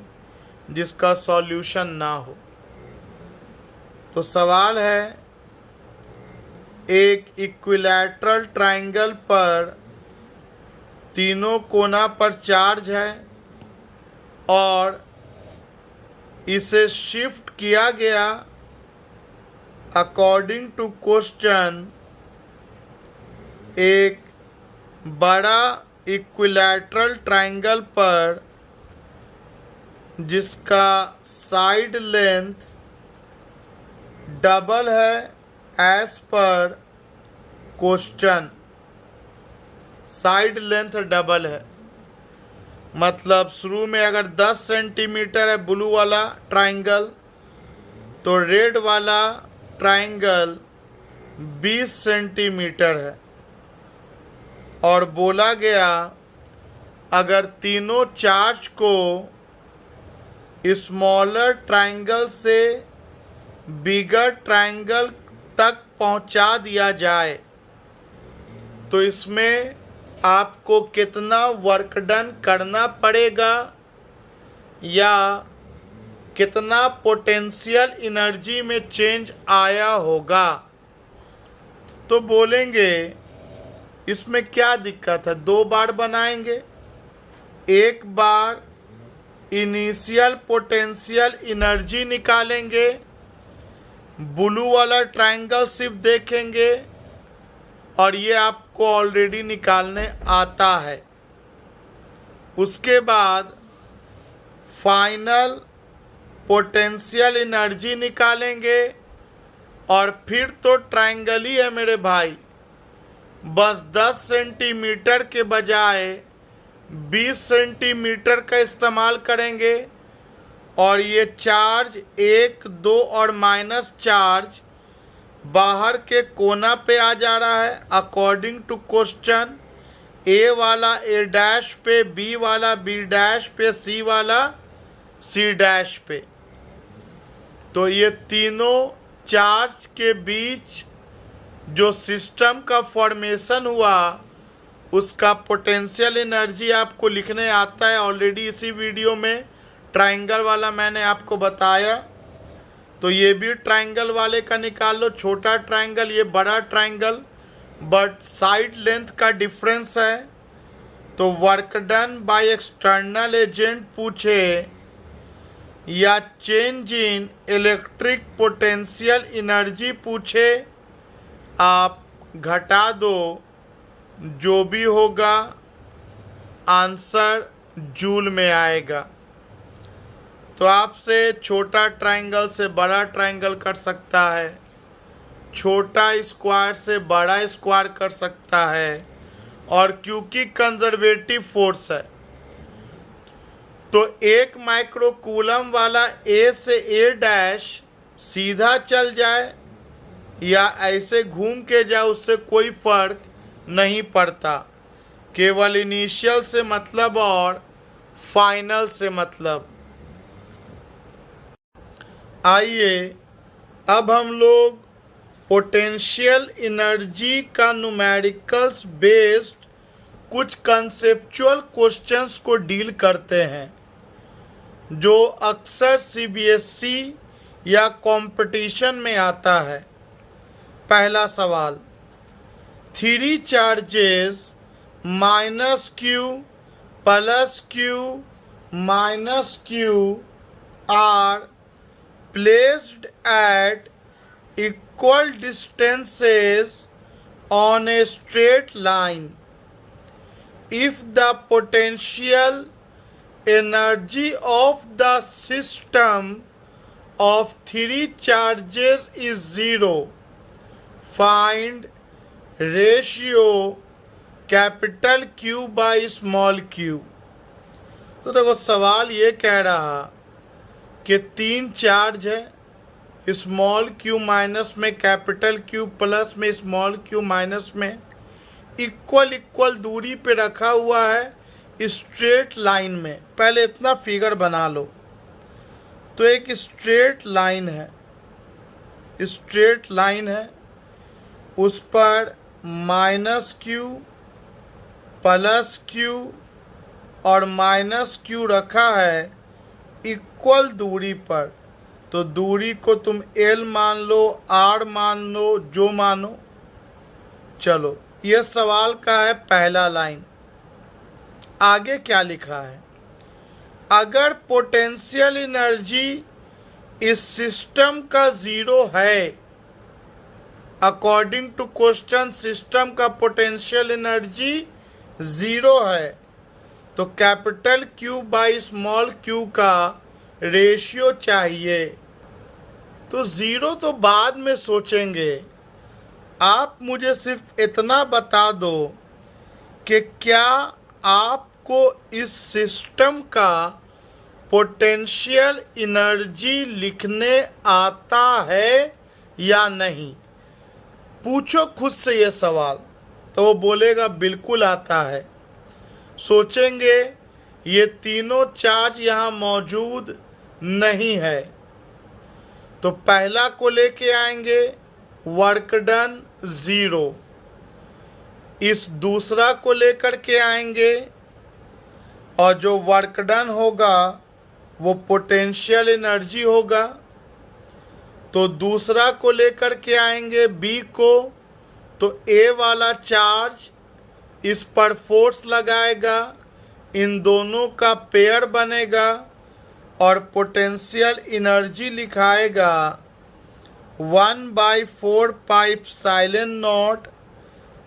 जिसका सॉल्यूशन ना हो। तो सवाल है, एक इक्विलैटरल ट्रायंगल पर तीनों कोना पर चार्ज है और इसे शिफ्ट किया गया अकॉर्डिंग टू क्वेश्चन एक बड़ा इक्विलैटरल ट्रायंगल पर जिसका साइड लेंथ डबल है एज पर क्वेश्चन। साइड लेंथ डबल है, मतलब शुरू में अगर 10 सेंटीमीटर है ब्लू वाला ट्रायंगल तो रेड वाला ट्रायंगल 20 सेंटीमीटर है। और बोला गया अगर तीनों चार्ज को स्मॉलर ट्रायंगल से बिगर ट्रायंगल तक पहुंचा दिया जाए तो इसमें आपको कितना वर्क डन करना पड़ेगा या कितना पोटेंशियल एनर्जी में चेंज आया होगा। तो बोलेंगे इसमें क्या दिक्कत है, 2 बार बनाएंगे। एक बार इनिशियल पोटेंशियल एनर्जी निकालेंगे, ब्लू वाला ट्रायंगल सिर्फ देखेंगे और ये आपको ऑलरेडी निकालने आता है। उसके बाद फाइनल पोटेंशियल एनर्जी निकालेंगे और फिर तो ट्रायंगल ही है मेरे भाई, बस 10 सेंटीमीटर के बजाय 20 सेंटीमीटर का इस्तेमाल करेंगे और ये चार्ज 1 2 और माइनस चार्ज बाहर के कोना पे आ जा रहा है अकॉर्डिंग टू क्वेश्चन। ए वाला ए डैश पे, बी वाला बी डैश पे, सी वाला सी डैश पे। तो ये तीनों चार्ज के बीच जो सिस्टम का फॉर्मेशन हुआ उसका पोटेंशियल एनर्जी आपको लिखने आता है। ऑलरेडी इसी वीडियो में ट्रायंगल वाला मैंने आपको बताया। तो ये भी ट्रायंगल वाले का निकाल लो, छोटा ट्रायंगल ये बड़ा ट्रायंगल, बट साइड लेंथ का डिफरेंस है। तो work done by external agent पूछे या change in electric potential energy पूछे, आप घटा दो, जो भी होगा आंसर जूल में आएगा। तो आपसे छोटा ट्रायंगल से बड़ा ट्रायंगल कर सकता है, छोटा स्क्वायर से बड़ा स्क्वायर कर सकता है। और क्योंकि कंजर्वेटिव फोर्स है तो 1 माइक्रोकूलम वाला ए से ए डैश सीधा चल जाए या ऐसे घूम के जाए उससे कोई फर्क नहीं पड़ता, केवल इनिशियल से मतलब और फाइनल से मतलब। आइए अब हम लोग पोटेंशियल एनर्जी का न्यूमेरिकल्स बेस्ड कुछ कंसेप्चुअल क्वेश्चंस को डील करते हैं जो अक्सर सीबीएसई या कंपटीशन में आता है। पहला सवाल, 3 charges -q + q -q are placed at equal distances on a straight line. If the potential energy of the system of 3 charges is 0, find ratio capital Q by small q। तो देखो सवाल ये कह रहा कि 3 चार्ज है, स्मॉल q माइनस में कैपिटल Q प्लस में स्मॉल q माइनस में इक्वल दूरी पे रखा हुआ है स्ट्रेट लाइन में। पहले इतना फिगर बना लो। तो एक स्ट्रेट लाइन है, उस पर -q +q और -q रखा है इक्वल दूरी पर। तो दूरी को तुम L मान लो, R मान लो, जो मानो। चलो ये सवाल का है पहला लाइन। आगे क्या लिखा है, अगर पोटेंशियल एनर्जी इस सिस्टम का 0 है, अकॉर्डिंग टू क्वेश्चन सिस्टम का पोटेंशियल एनर्जी 0 है, तो capital Q by small q का रेशियो चाहिए। तो 0 तो बाद में सोचेंगे, आप मुझे सिर्फ इतना बता दो कि क्या आपको इस सिस्टम का पोटेंशियल एनर्जी लिखने आता है या नहीं। पूछो खुद से ये सवाल, तो वो बोलेगा बिल्कुल आता है। सोचेंगे ये तीनों चार्ज यहाँ मौजूद नहीं है, तो पहला को लेके आएंगे वर्क डन 0, इस दूसरा को लेकर के आएंगे और जो वर्क डन होगा वो पोटेंशियल एनर्जी होगा। तो दूसरा को लेकर के आएंगे B को, तो A वाला चार्ज इस पर फोर्स लगाएगा, इन दोनों का पेयर बनेगा और पोटेंशियल एनर्जी लिखाएगा 1/4 pi epsilon naught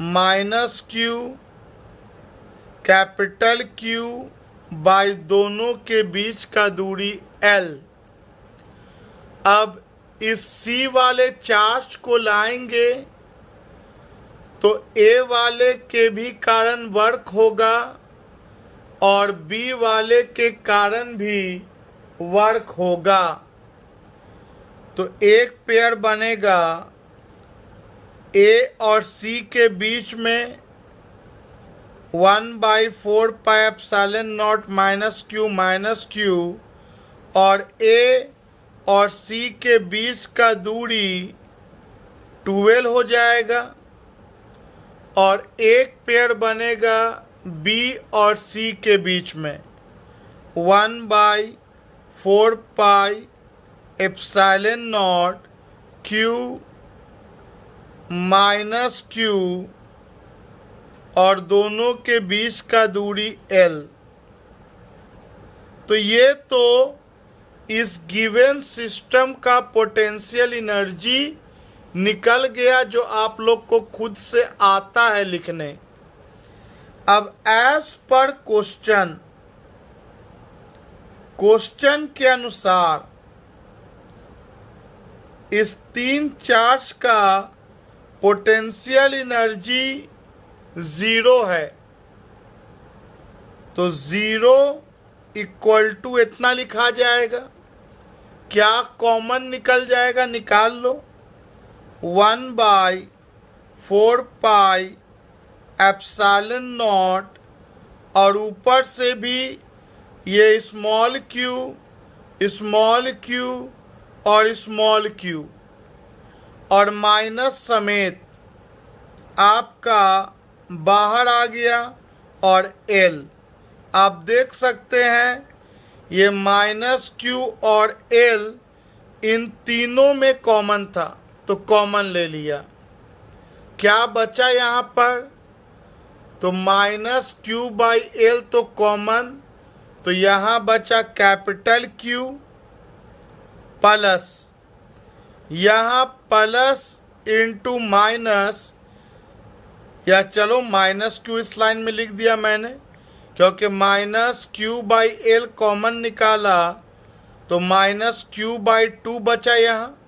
-q capital Q by दोनों के बीच का दूरी L। अब इस C वाले चार्ज को लाएंगे तो A वाले के भी कारण वर्क होगा और B वाले के कारण भी वर्क होगा। तो एक पेयर बनेगा A और C के बीच में 1/4 पाई एप्सिलॉन नॉट -q और A और C के बीच का दूरी 12 हो जाएगा और एक पेयर बनेगा B और C के बीच में 1/4 pi epsilon naught q -q और दोनों के बीच का दूरी L। तो ये तो इस गिवन सिस्टम का पोटेंशियल एनर्जी निकल गया जो आप लोग को खुद से आता है लिखने। अब एज पर क्वेश्चन क्वेश्चन के अनुसार इस तीन चार्ज का पोटेंशियल एनर्जी 0 है, तो 0 इक्वल टू इतना लिखा जाएगा। क्या कॉमन निकल जाएगा? निकाल लो। 1/4πε0 और ऊपर से भी ये स्मॉल क्यू और स्मॉल क्यू और माइनस समेत आपका बाहर आ गया। और एल आप देख सकते हैं, ये -q और l इन तीनों में कॉमन था, तो कॉमन ले लिया। क्या बचा यहाँ पर? तो -q/l तो कॉमन, तो यहाँ बचा कैपिटल Q प्लस, यहाँ प्लस इंटू माइनस, या चलो -q इस लाइन में लिख दिया मैंने, क्योंकि -q/l कॉमन निकाला तो -q/2 बचा। यहाँ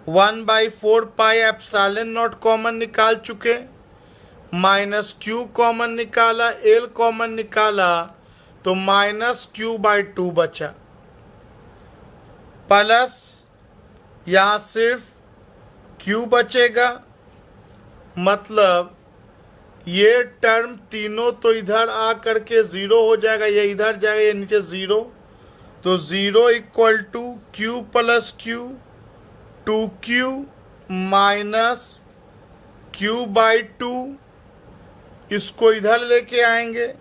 1/4πε0 कॉमन निकाल चुके, -q कॉमन निकाला, l कॉमन निकाला, तो -q/2 बचा। प्लस यहाँ सिर्फ q बचेगा, मतलब ये टर्म तीनों तो इधर आ करके 0 हो जाएगा, ये इधर जाएगा, ये नीचे 0, तो 0 equal to q plus q, 2q minus q/2, इसको इधर लेके आएंगे,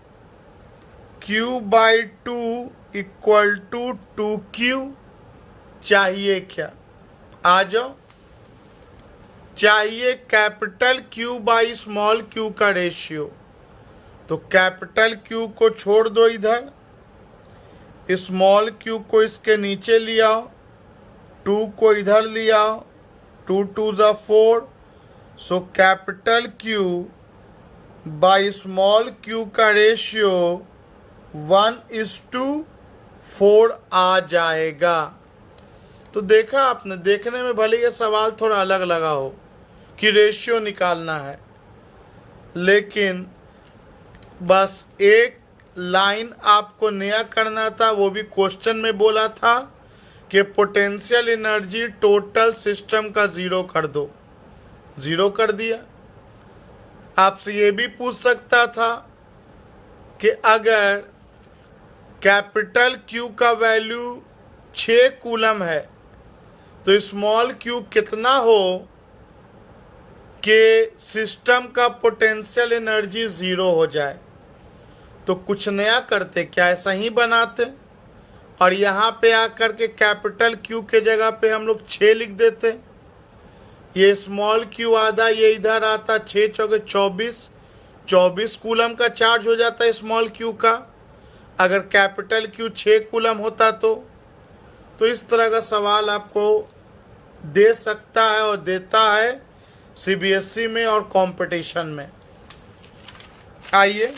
q/2 इक्वल टू 2q। चाहिए क्या? आ जाओ। चाहिए कैपिटल Q/स्मॉल q का रेशियो, तो कैपिटल Q को छोड़ दो इधर, स्मॉल q को इसके नीचे ले आओ, 2 को इधर ले आओ, 2 2 ज़ा 4, सो कैपिटल Q/स्मॉल q का रेशियो 1:4 आ जाएगा। तो देखा आपने, देखने में भले ये सवाल थोड़ा अलग लगा हो कि रेशियो निकालना है, लेकिन बस एक लाइन आपको नया करना था, वो भी क्वेश्चन में बोला था कि पोटेंशियल एनर्जी टोटल सिस्टम का 0 कर दो, 0 कर दिया। आपसे ये भी पूछ सकता था कि अगर कैपिटल Q का वैल्यू 6 कूलम है तो स्मॉल q कितना हो कि सिस्टम का पोटेंशियल एनर्जी 0 हो जाए। तो कुछ नया करते, क्या ऐसा ही बनाते और यहाँ पे आकर के कैपिटल Q के जगह पे हम लोग 6 लिख देते। ये स्मॉल q आधा ये इधर आता, 6 चौके 24, 24 कूलम का चार्ज हो जाता है स्मॉल q का, अगर कैपिटल Q 6 कूलम होता तो इस तरह का सवाल आपको दे सकता है और देता है CBSE में और कंपटीशन में। आइए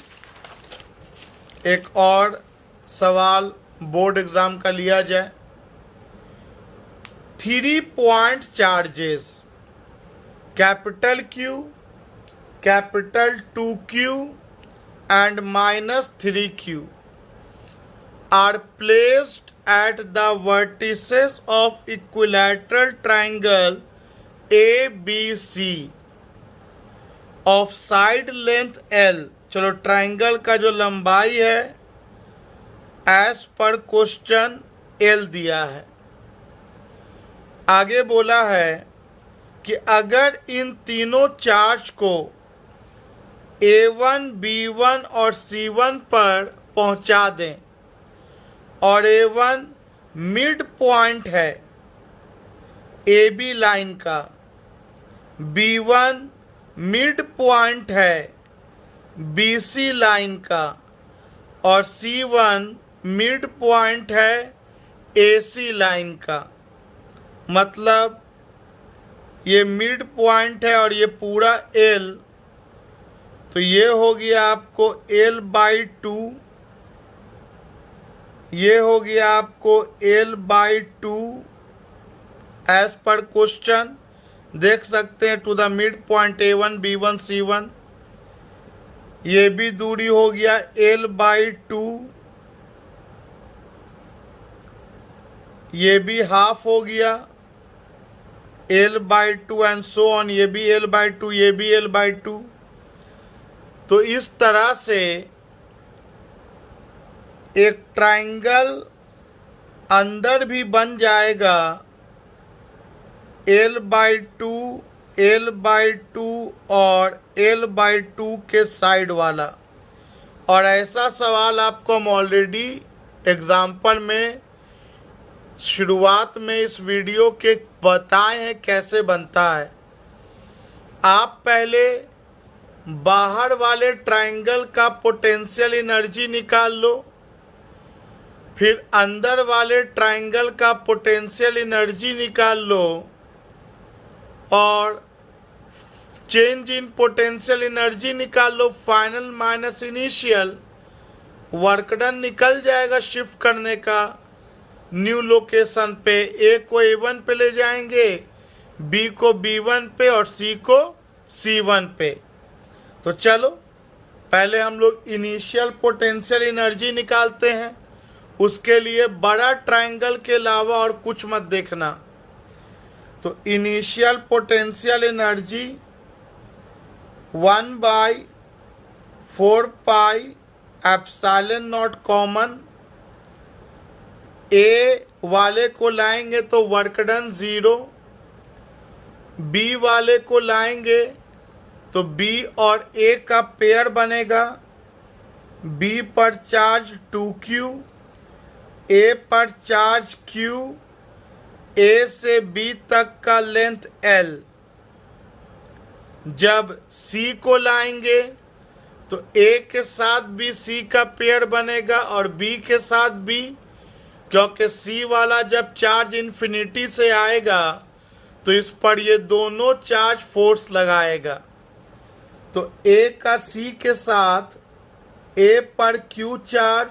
एक और सवाल बोर्ड एग्जाम का लिया जाए। 3 point charges capital Q, capital 2Q and -3Q are placed at the vertices of equilateral triangle ABC of side length L। चलो ट्राइंगल का जो लंबाई है एज पर क्वेश्चन L दिया है। आगे बोला है कि अगर इन तीनों चार्ज को A1, B1 और C1 पर पहुंचा दें और A1 मिड पॉइंट है AB लाइन का, B1 मिड पॉइंट है BC लाइन का और C1 मिड पॉइंट है AC लाइन का। मतलब ये मिड पॉइंट है और ये पूरा L, तो ये हो गया आपको L/2, ये हो गया आपको L/2 एज पर क्वेश्चन। देख सकते हैं to the mid point A1 B1 C1। ये भी दूरी हो गया L/2। ये भी हाफ हो गया L/2 एंड सो ऑन। ये भी L/2, ये भी L/2। तो इस तरह से एक ट्रायंगल अंदर भी बन जाएगा L/2, L/2 और L/2 के साइड वाला। और ऐसा सवाल आपको हम ऑलरेडी एग्जाम्पल में शुरुआत में इस वीडियो के बताए हैं कैसे बनता है। आप पहले बाहर वाले ट्रायंगल का पोटेंशियल एनर्जी निकाल लो, फिर अंदर वाले ट्रायंगल का पोटेंशियल एनर्जी निकाल लो, और चेंज इन पोटेंशियल एनर्जी निकाल लो। Final minus initial work done निकल जाएगा शिफ्ट करने का न्यू लोकेशन पे। ए को A1 पे ले जाएंगे, बी को B1 पे और सी को C1 पे। तो चलो पहले हम लोग इनिशियल पोटेंशियल एनर्जी निकालते हैं। उसके लिए बड़ा ट्रायंगल के अलावा और कुछ मत देखना। तो initial potential energy 1/4 pi epsilon naught common. A वाले को लाएंगे तो वर्क डन 0, बी वाले को लाएंगे तो बी और ए का पेयर बनेगा। बी पर चार्ज 2Q, ए पर चार्ज Q, ए से बी तक का लेंथ L। जब C को लाएंगे तो A के साथ भी C का पेयर बनेगा और B के साथ भी, क्योंकि C वाला जब चार्ज इन्फिनिटी से आएगा तो इस पर ये दोनों चार्ज फोर्स लगाएगा। तो A का C के साथ A पर Q चार्ज,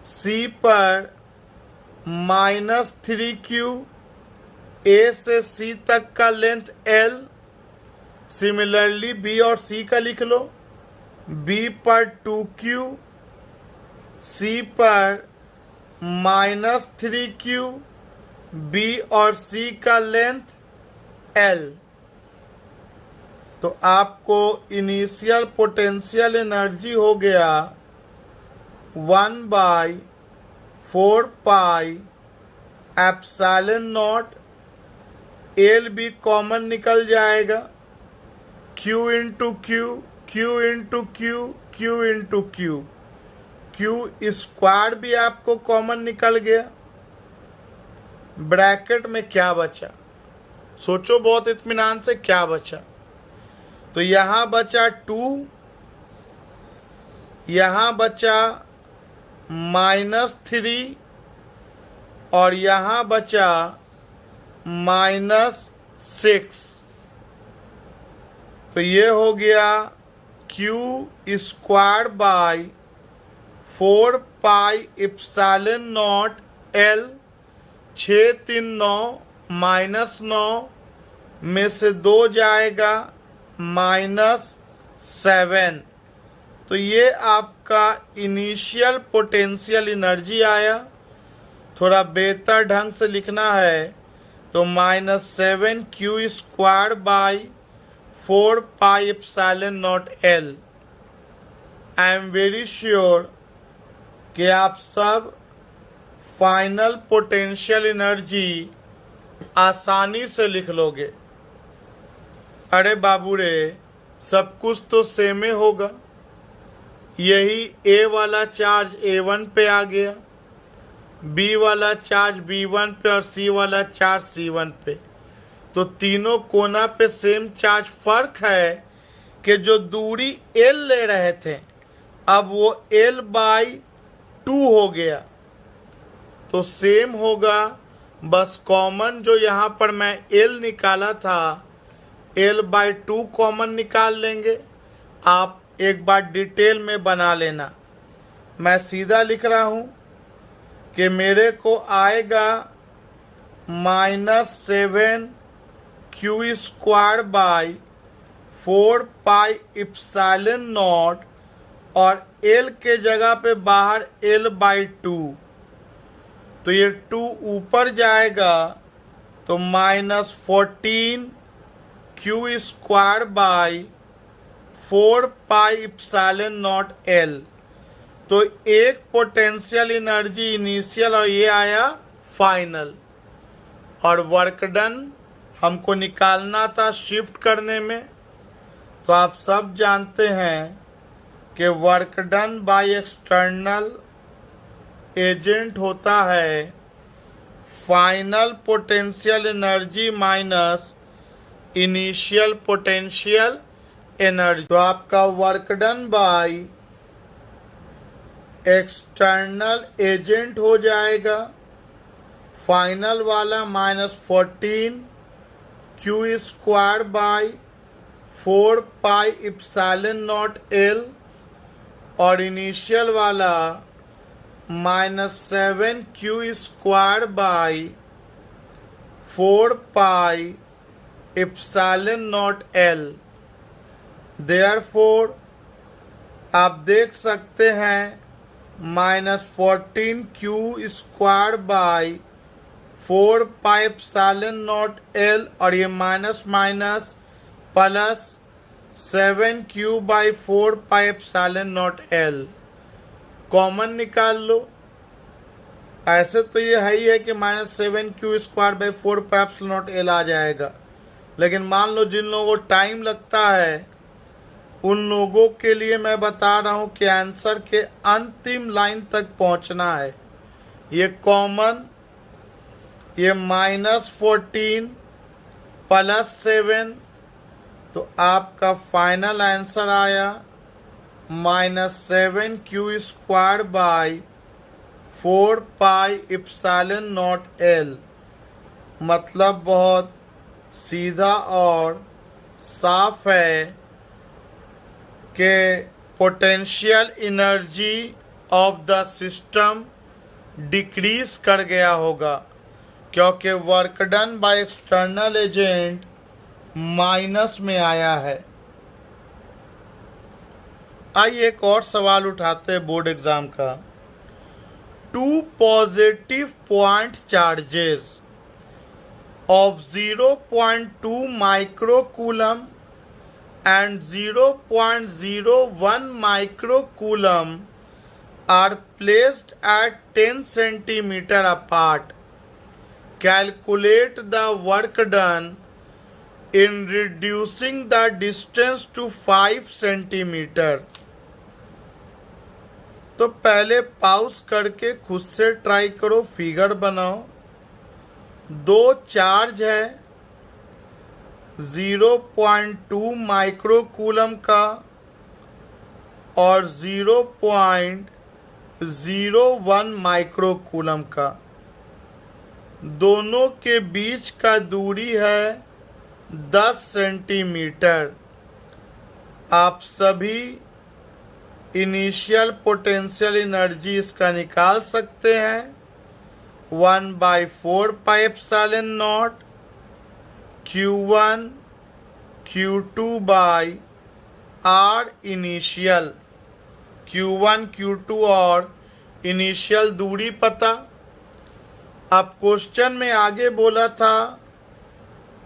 C पर -3Q, A से C तक का लेंथ L। सिमिलरली B और C का लिख लो। B पर 2Q, C पर -3Q, B और C का लेंथ L। तो आपको इनिशियल पोटेंशियल एनर्जी हो गया 1/4 पाई एप्सिलॉन नॉट। L भी कॉमन निकल जाएगा, Q into Q, Q into Q, Q into Q। Q square भी आपको कॉमन निकल गया। ब्रैकेट में क्या बचा, सोचो बहुत इत्मीनान से, क्या बचा? तो यहाँ बचा 2, यहाँ बचा -3 और यहाँ बचा -6। तो ये हो गया Q square by 4 pi epsilon not L। 6 3 9 -9 में से 2 जाएगा -7। तो ये आपका इनिशियल पोटेंशियल एनर्जी आया। थोड़ा बेहतर ढंग से लिखना है तो -7Q square by 4 pi epsilon not L। I am very sure कि आप सब फाइनल पोटेंशियल एनर्जी आसानी से लिख लोगे। अरे बाबू रे, सब कुछ तो सेम ही होगा। यही A वाला चार्ज A1 पे आ गया, B वाला चार्ज B1 पे और C वाला चार्ज C1 पे। तो तीनों कोना पे सेम चार्ज। फर्क है कि जो दूरी L ले रहे थे अब वो L/2 हो गया। तो सेम होगा, बस कॉमन जो यहाँ पर मैं L निकाला था L/2 कॉमन निकाल लेंगे। आप एक बार डिटेल में बना लेना। मैं सीधा लिख रहा हूँ कि मेरे को आएगा -7 Q² बाई 4πε0 और L के जगह पे बाहर L/2, तो ये 2 ऊपर जाएगा तो -14Q² बाई 4πε0L। तो एक पोटेंशियल एनर्जी इनिशियल और ये आया फाइनल। और वर्क डन हमको निकालना था शिफ्ट करने में, तो आप सब जानते हैं कि work done by external agent होता है final potential energy minus initial potential energy. तो आपका work done by external agent हो जाएगा फाइनल वाला -14Q² बाई 4πε0L और इनिशियल वाला -7Q² बाई 4πε0L। देयरफॉर आप देख सकते हैं -14Q² बाई 4πε0L और ये minus minus plus 7Q by 4πε0L common निकाल लो। ऐसे तो ये है ही है कि -7Q² बाई 4πε0L आ जाएगा, लेकिन मान लो जिन लोगों को टाइम लगता है उन लोगों के लिए मैं बता रहा हूँ कि आंसर के अंतिम लाइन तक पहुँचना है। ये कॉमन, ये -14 प्लस 7, तो आपका फाइनल आंसर आया -7Q² बाई 4πε0L। मतलब बहुत सीधा और साफ है कि potential energy of the system decrease कर गया होगा क्योंकि work done by external agent minus में आया है। आइए एक और सवाल उठाते हैं बोर्ड एग्जाम का। 2 positive point charges of 0.2 microcoulomb and 0.01 microcoulomb are placed at 10 centimeter apart. Calculate the work done in reducing the distance to 5 centimeter. तो पहले पॉज करके खुद से ट्राई करो, फिगर बनाओ। 2 चार्ज है 0.2 माइक्रोकूलम का और 0.01 माइक्रोकूलम का। दोनों के बीच का दूरी है 10 सेंटीमीटर। आप सभी इनिशियल पोटेंशियल एनर्जी इसका निकाल सकते हैं। 1/4πε0 Q1 Q2 by R initial. Q1 Q2 और इनिशियल दूरी पता। अब क्वेश्चन में आगे बोला था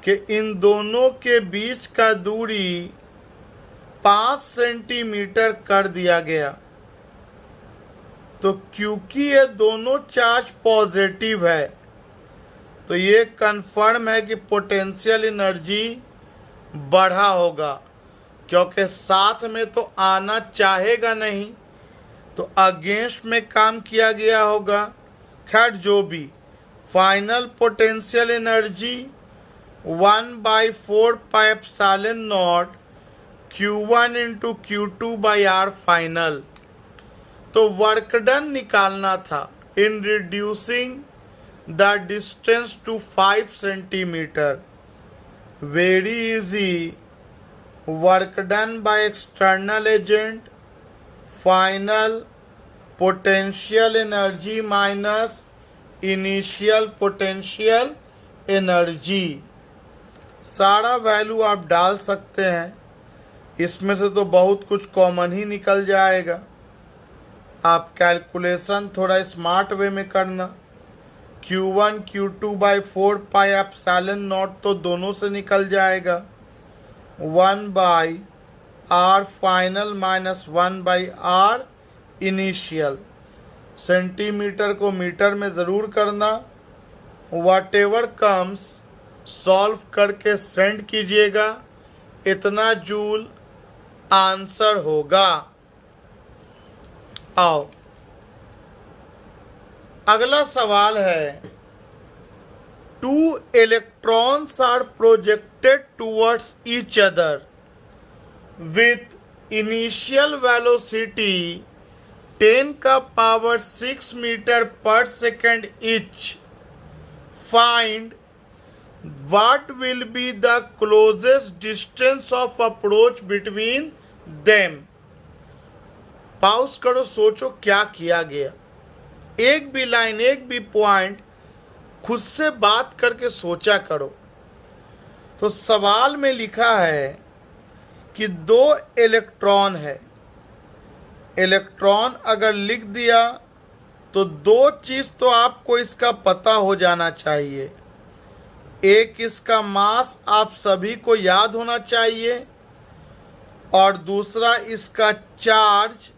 कि इन दोनों के बीच का दूरी 5 सेंटीमीटर कर दिया गया। तो क्योंकि ये दोनों चार्ज पॉजिटिव है तो ये कंफर्म है कि पोटेंशियल एनर्जी बढ़ा होगा, क्योंकि साथ में तो आना चाहेगा नहीं, तो अगेंस्ट में काम किया गया होगा। खैर जो भी, final potential energy 1/4πε0 Q1 into Q2 by R final. तो वर्क डन निकालना था in reducing the distance to 5 centimetre. Very easy. Work done by external agent final potential energy minus initial potential energy. सारा वैल्यू आप डाल सकते हैं, इसमें से तो बहुत कुछ कॉमन ही निकल जाएगा। आप कैलकुलेशन थोड़ा स्मार्ट वे में करना। Q1 Q2 by 4 pi epsilon not तो दोनों से निकल जाएगा। 1 by R final minus 1 by R initial. Centimetre को मीटर में ज़रूर करना। वाट एवर कम्स सॉल्व करके सेंड कीजिएगा, इतना जूल आंसर होगा। आओ अगला सवाल है, 2 electrons are projected towards each other with initial velocity 10 का पावर 6 मीटर पर second each. Find what will be the closest distance of approach between them. पाउस करो, सोचो क्या किया गया। एक भी लाइन, एक भी पॉइंट खुद से बात करके सोचा करो। तो सवाल में लिखा है कि 2 इलेक्ट्रॉन है। इलेक्ट्रॉन अगर लिख दिया तो 2 चीज़ तो आपको इसका पता हो जाना चाहिए। एक, इसका मास आप सभी को याद होना चाहिए, और दूसरा इसका चार्ज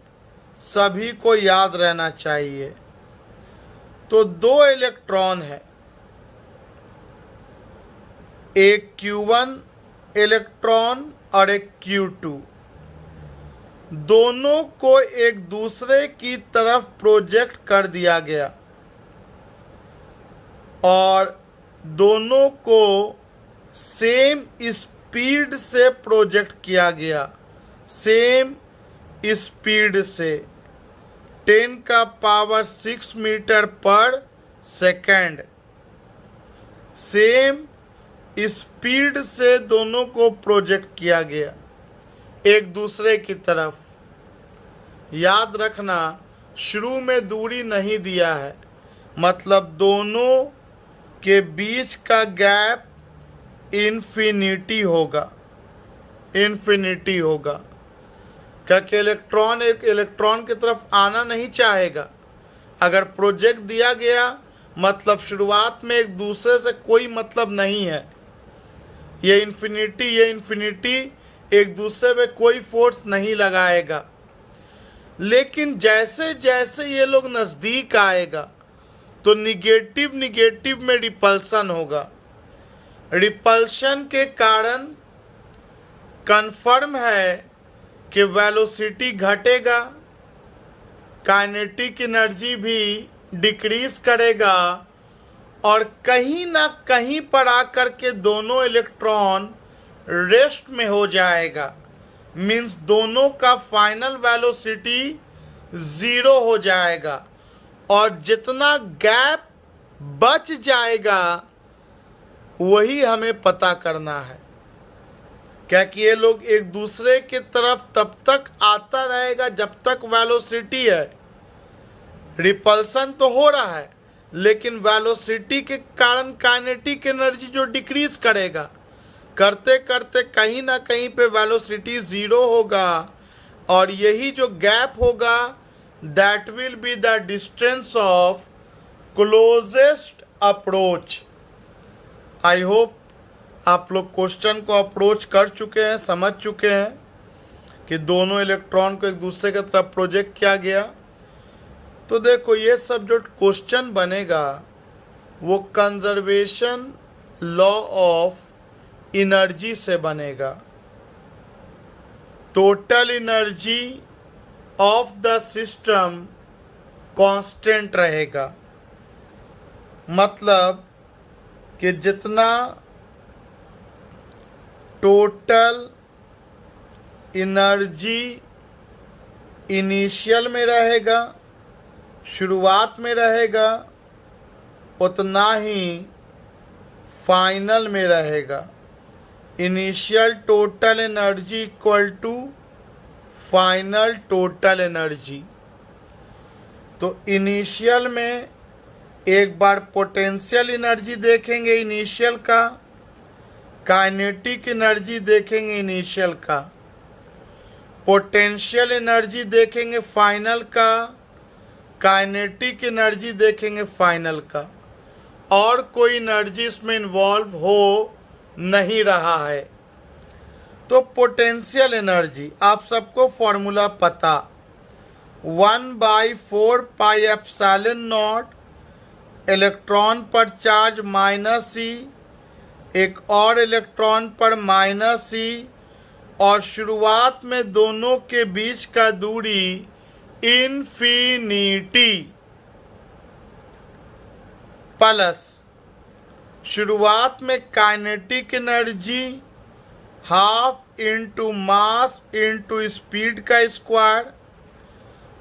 सभी को याद रहना चाहिए। तो 2 इलेक्ट्रॉन है, एक Q1 इलेक्ट्रॉन और एक Q2। दोनों को एक दूसरे की तरफ प्रोजेक्ट कर दिया गया और दोनों को सेम स्पीड से प्रोजेक्ट किया गया, सेम स्पीड से 10 का पावर 6 मीटर पर सेकेंड। सेम स्पीड से दोनों को प्रोजेक्ट किया गया एक दूसरे की तरफ। याद रखना, शुरू में दूरी नहीं दिया है, मतलब दोनों के बीच का गैप इन्फिनिटी होगा, इन्फिनिटी होगा। क्योंकि इलेक्ट्रॉन एक इलेक्ट्रॉन की तरफ आना नहीं चाहेगा। अगर प्रोजेक्ट दिया गया मतलब शुरुआत में एक दूसरे से कोई मतलब नहीं है। ये इन्फिनिटी एक दूसरे पे कोई फोर्स नहीं लगाएगा। लेकिन जैसे जैसे ये लोग नज़दीक आएगा तो निगेटिव में रिपल्सन होगा। रिपल्शन के कारण कंफर्म है कि वेलोसिटी घटेगा, काइनेटिक एनर्जी भी डिक्रीज करेगा, और कहीं ना कहीं पर आकर के दोनों इलेक्ट्रॉन रेस्ट में हो जाएगा। मीन्स दोनों का फाइनल वेलोसिटी 0 हो जाएगा, और जितना गैप बच जाएगा वही हमें पता करना है। क्योंकि ये लोग एक दूसरे की तरफ तब तक आता रहेगा जब तक वेलोसिटी है। रिपल्सन तो हो रहा है, लेकिन वेलोसिटी के कारण काइनेटिक एनर्जी जो डिक्रीज करेगा, करते करते कहीं ना कहीं पे वेलोसिटी 0 होगा, और यही जो गैप होगा that will be the distance of closest approach. I hope आप लोग क्वेश्चन को अप्रोच कर चुके हैं, समझ चुके हैं कि दोनों इलेक्ट्रॉन को एक दूसरे की तरफ प्रोजेक्ट किया गया। तो देखो, ये सब जो क्वेश्चन बनेगा वो कंजर्वेशन लॉ ऑफ एनर्जी से बनेगा। Total energy of the system constant रहेगा, मतलब कि जितना टोटल एनर्जी इनिशियल में रहेगा, शुरुआत में रहेगा, उतना ही फाइनल में रहेगा। Initial total energy equal to final total energy. तो इनिशियल में एक बार पोटेंशियल एनर्जी देखेंगे इनिशियल का, काइनेटिक एनर्जी देखेंगे इनिशियल का, पोटेंशियल एनर्जी देखेंगे फाइनल का, काइनेटिक एनर्जी देखेंगे फाइनल का, और कोई एनर्जी इसमें इन्वॉल्व हो नहीं रहा है। तो पोटेंशियल एनर्जी आप सबको फॉर्मूला पता, 1/4πε0 इलेक्ट्रॉन पर चार्ज -e, एक और इलेक्ट्रॉन पर -e, और शुरुआत में दोनों के बीच का दूरी इन्फिनिटी, प्लस शुरुआत में kinetic energy half into mass into speed का स्क्वायर,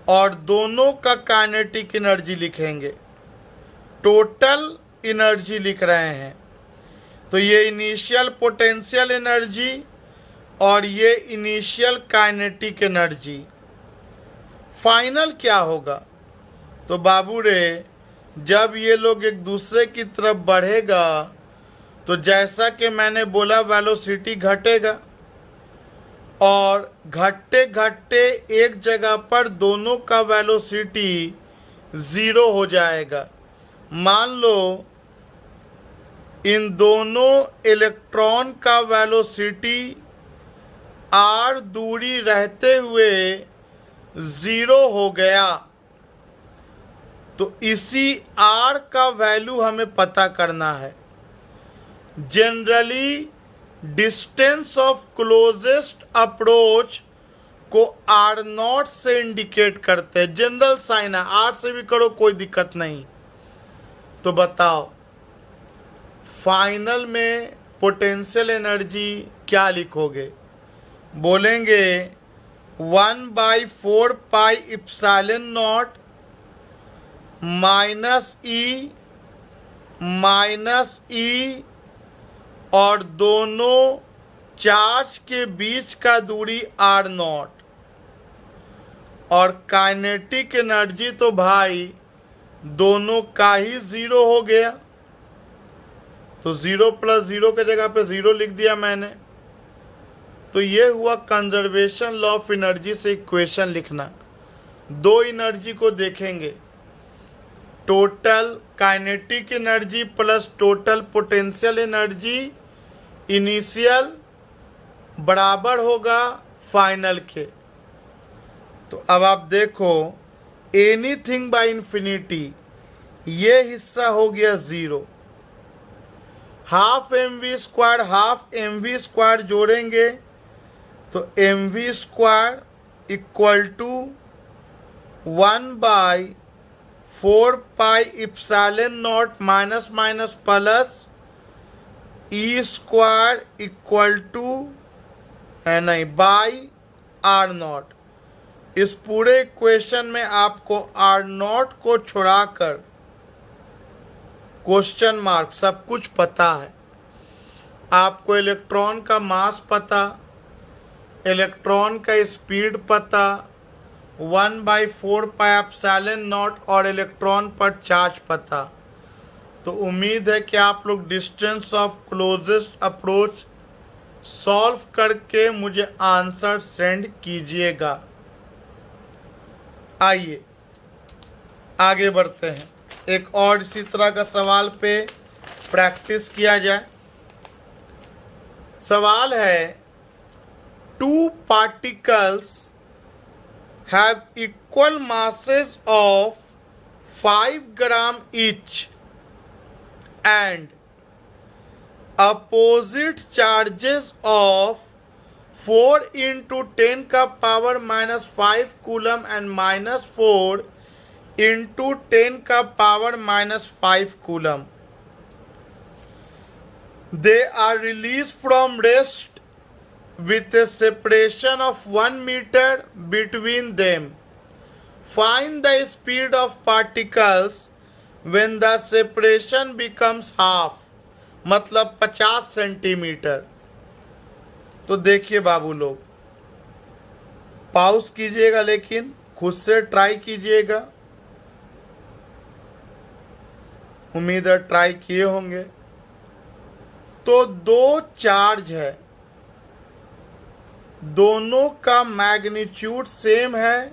और दोनों का काइनेटिक एनर्जी लिखेंगे, टोटल एनर्जी लिख रहे हैं। तो ये इनिशियल पोटेंशियल एनर्जी और ये इनिशियल काइनेटिक एनर्जी। फाइनल क्या होगा? तो बाबू रे, जब ये लोग एक दूसरे की तरफ बढ़ेगा तो जैसा कि मैंने बोला वेलोसिटी घटेगा, और घटते घटते एक जगह पर दोनों का वेलोसिटी 0 हो जाएगा। मान लो इन दोनों इलेक्ट्रॉन का वेलोसिटी r दूरी रहते हुए 0 हो गया, तो इसी r का वैल्यू हमें पता करना है। Generally distance of closest approach को r0 से इंडिकेट करते हैं, जनरल साइन है, r से भी करो कोई दिक्कत नहीं। तो बताओ फाइनल में पोटेंशियल एनर्जी क्या लिखोगे? बोलेंगे 1/4πε0 -e और दोनों चार्ज के बीच का दूरी r0, और काइनेटिक एनर्जी तो भाई दोनों का ही 0 हो गया, तो 0 + 0 के जगह पे 0 लिख दिया मैंने। तो ये हुआ कंजर्वेशन लॉ ऑफ एनर्जी से इक्वेशन लिखना। दो एनर्जी को देखेंगे, total kinetic energy plus total potential energy initial बराबर होगा फाइनल के। तो अब आप देखो एनीथिंग बाय इन्फिनिटी, ये हिस्सा हो गया 0, हाफ mv² जोड़ेंगे तो mv² = 1/4πε0 minus plus e² r0। इस पूरे इक्वेशन में आपको r0 को छोड़ाकर क्वेश्चन मार्क सब कुछ पता है। आपको इलेक्ट्रॉन का मास पता, इलेक्ट्रॉन का स्पीड पता, 1/4πε0 और इलेक्ट्रॉन पर चार्ज पता। तो उम्मीद है कि आप लोग distance of closest approach solve करके मुझे आंसर सेंड कीजिएगा। आइए आगे बढ़ते हैं, एक और इसी तरह का सवाल पे प्रैक्टिस किया जाए। सवाल है 2 particles have equal masses of 5 gram each and opposite charges of 4 × 10⁻⁻5 coulomb and -4 × 10⁻⁻5 coulomb. They are released from rest with a separation of 1 meter between them. Find the speed of particles when the separation becomes half, मतलब 50 सेंटीमीटर। तो देखिए बाबू लोग, पॉज कीजिएगा लेकिन खुद से ट्राई कीजिएगा। उम्मीद है ट्राई किए होंगे। तो दो चार्ज है, दोनों का मैग्नीट्यूड सेम है,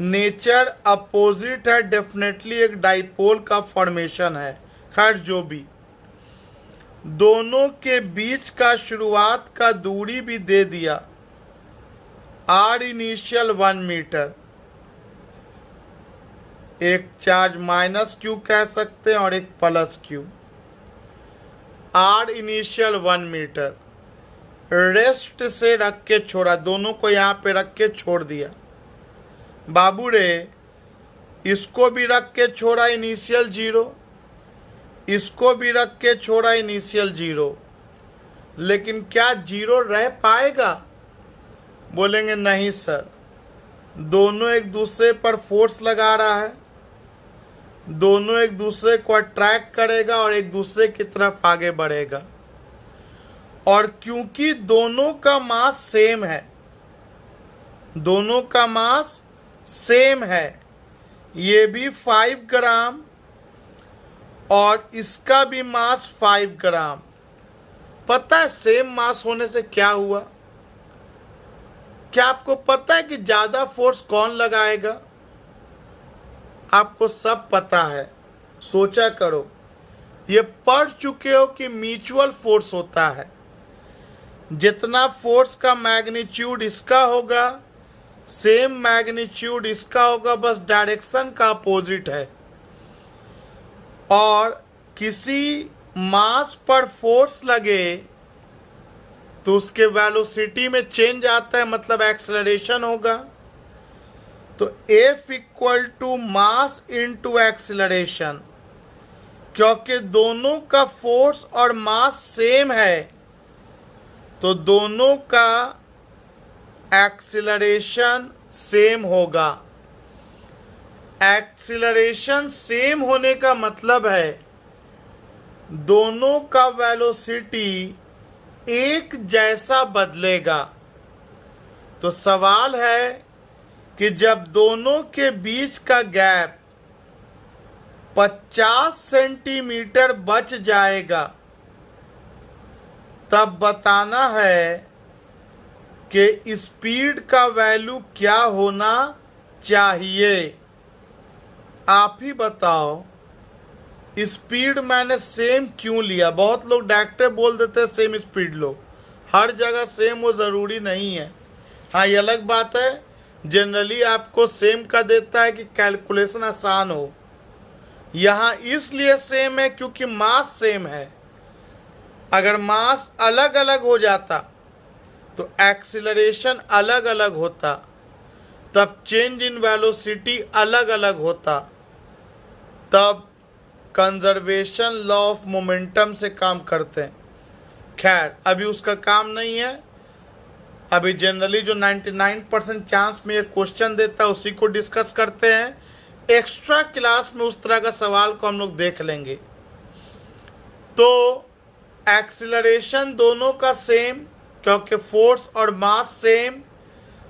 नेचर अपोजिट है, डेफिनेटली एक डाइपोल का फॉर्मेशन है। खैर जो भी, दोनों के बीच का शुरुआत का दूरी भी दे दिया, आर इनिशियल 1 मीटर। एक चार्ज माइनस क्यू कह सकते हैं और एक plus Q. R initial 1 metre, rest से रख के छोड़ा, दोनों को यहाँ पे रख के छोड़ दिया। बाबू रे, इसको भी रख के छोड़ा इनिशियल 0, इसको भी रख के छोड़ा इनिशियल 0, लेकिन क्या 0 रह पाएगा? बोलेंगे नहीं सर, दोनों एक दूसरे पर फोर्स लगा रहा है, दोनों एक दूसरे को अट्रैक्ट करेगा और एक दूसरे की तरफ आगे बढ़ेगा। और क्योंकि दोनों का मास सेम है, दोनों का मास सेम है, ये भी 5 ग्राम और इसका भी मास 5 ग्राम। पता है सेम मास होने से क्या हुआ? क्या आपको पता है कि ज्यादा फोर्स कौन लगाएगा? आपको सब पता है, सोचा करो, ये पढ़ चुके हो कि म्यूचुअल फोर्स होता है। जितना फोर्स का मैग्नीट्यूड इसका होगा, सेम मैग्नीट्यूड इसका होगा, बस डायरेक्शन का अपोजिट है। और किसी मास पर फोर्स लगे तो उसके वेलोसिटी में चेंज आता है, मतलब एक्सेलरेशन होगा। तो F equal to mass into acceleration, क्योंकि दोनों का फोर्स और मास सेम है तो दोनों का एक्सेलरेशन सेम होगा। एक्सेलरेशन सेम होने का मतलब है दोनों का वेलोसिटी एक जैसा बदलेगा। तो सवाल है कि जब दोनों के बीच का गैप 50 सेंटीमीटर बच जाएगा, तब बताना है कि स्पीड का वैल्यू क्या होना चाहिए। आप ही बताओ, स्पीड मैंने सेम क्यों लिया? बहुत लोग डायरेक्ट बोल देते हैं सेम स्पीड लो, हर जगह सेम वो ज़रूरी नहीं है। हाँ, ये अलग बात है, जनरली आपको सेम का देता है कि कैलकुलेशन आसान हो। यहाँ इसलिए सेम है क्योंकि मास सेम है। अगर मास अलग अलग हो जाता तो एक्सीलरेशन अलग अलग होता, तब चेंज इन वेलोसिटी अलग अलग होता, तब कंजर्वेशन लॉ ऑफ मोमेंटम से काम करते हैं। खैर, अभी उसका काम नहीं है। अभी जनरली जो 99% चांस में ये क्वेश्चन देता है उसी को डिस्कस करते हैं। एक्स्ट्रा क्लास में उस तरह का सवाल को हम लोग देख लेंगे। तो एक्सीलरेशन दोनों का सेम, क्योंकि फोर्स और मास सेम,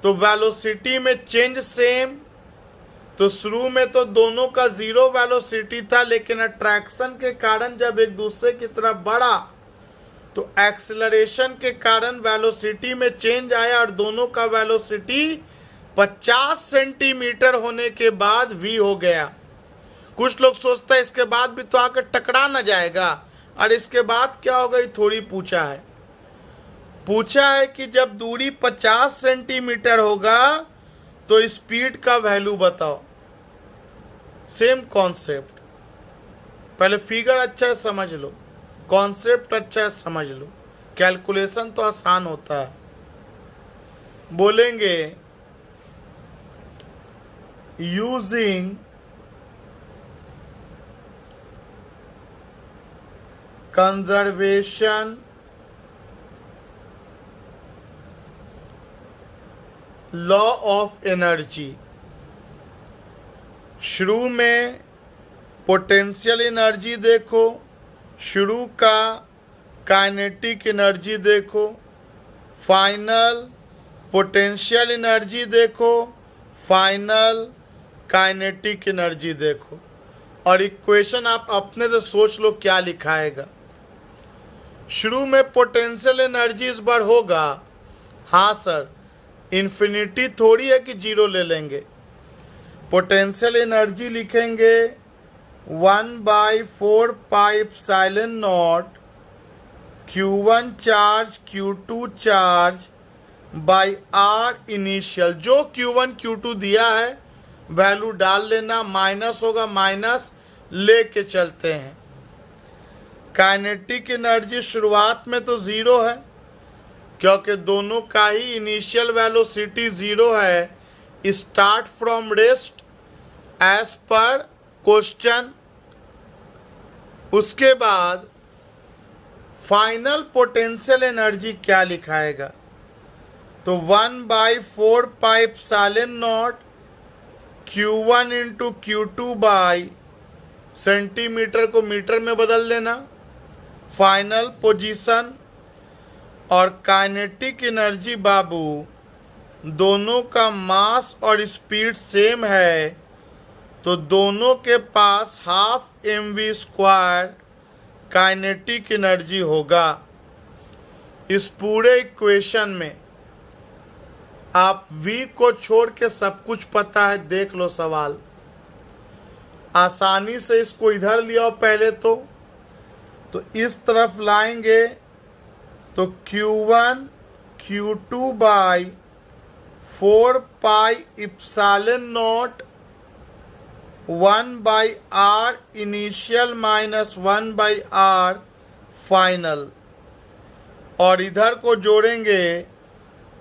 तो वेलोसिटी में चेंज सेम। तो शुरू में तो दोनों का 0 वेलोसिटी था, लेकिन अट्रैक्शन के कारण जब एक दूसरे की तरफ बढ़ा तो एक्सीलरेशन के कारण वेलोसिटी में चेंज आया और दोनों का वेलोसिटी 50 सेंटीमीटर होने के बाद v हो गया। कुछ लोग सोचते हैं इसके बाद भी तो आकर टकरा न जाएगा, और इसके बाद क्या होगा, ये थोड़ी पूछा है कि जब दूरी 50 सेंटीमीटर होगा तो स्पीड का वैल्यू बताओ। सेम कॉन्सेप्ट, पहले फिगर अच्छा है समझ लो, कॉन्सेप्ट अच्छा है समझ लो, कैलकुलेशन तो आसान होता है। बोलेंगे using conservation law of energy. शुरू में पोटेंशियल एनर्जी देखो, शुरू का काइनेटिक एनर्जी देखो, फाइनल पोटेंशियल एनर्जी देखो, फाइनल काइनेटिक एनर्जी देखो। और इक्वेशन आप अपने से सोच लो क्या लिखाएगा। शुरू में पोटेंशियल एनर्जी इस बार होगा, हाँ सर, इन्फिनिटी थोड़ी है कि जीरो ले लेंगे। पोटेंशियल एनर्जी लिखेंगे 1/4 pi epsilon naught Q1 charge Q2 charge by R initial. जो Q1 Q2 दिया है वैल्यू डाल लेना, माइनस होगा माइनस लेके चलते हैं। काइनेटिक एनर्जी शुरुआत में तो ज़ीरो है क्योंकि दोनों का ही इनिशियल वेलोसिटी ज़ीरो है। स्टार्ट फ्रॉम रेस्ट एज पर क्वेश्चन। उसके बाद फाइनल पोटेंशियल एनर्जी क्या लिखाएगा, तो 1/4 pi epsilon naught Q1 into Q2 by centimetre को मीटर में बदल देना, फाइनल पोजीशन। और काइनेटिक एनर्जी बाबू दोनों का मास और स्पीड सेम है तो दोनों के पास हाफ mv² काइनेटिक एनर्जी होगा। इस पूरे इक्वेशन में आप v को छोड़ के सब कुछ पता है, देख लो सवाल। आसानी से इसको इधर लिया पहले तो इस तरफ लाएंगे तो Q1 Q2 by 4 pi epsilon not 1/R initial minus 1/R final. और इधर को जोड़ेंगे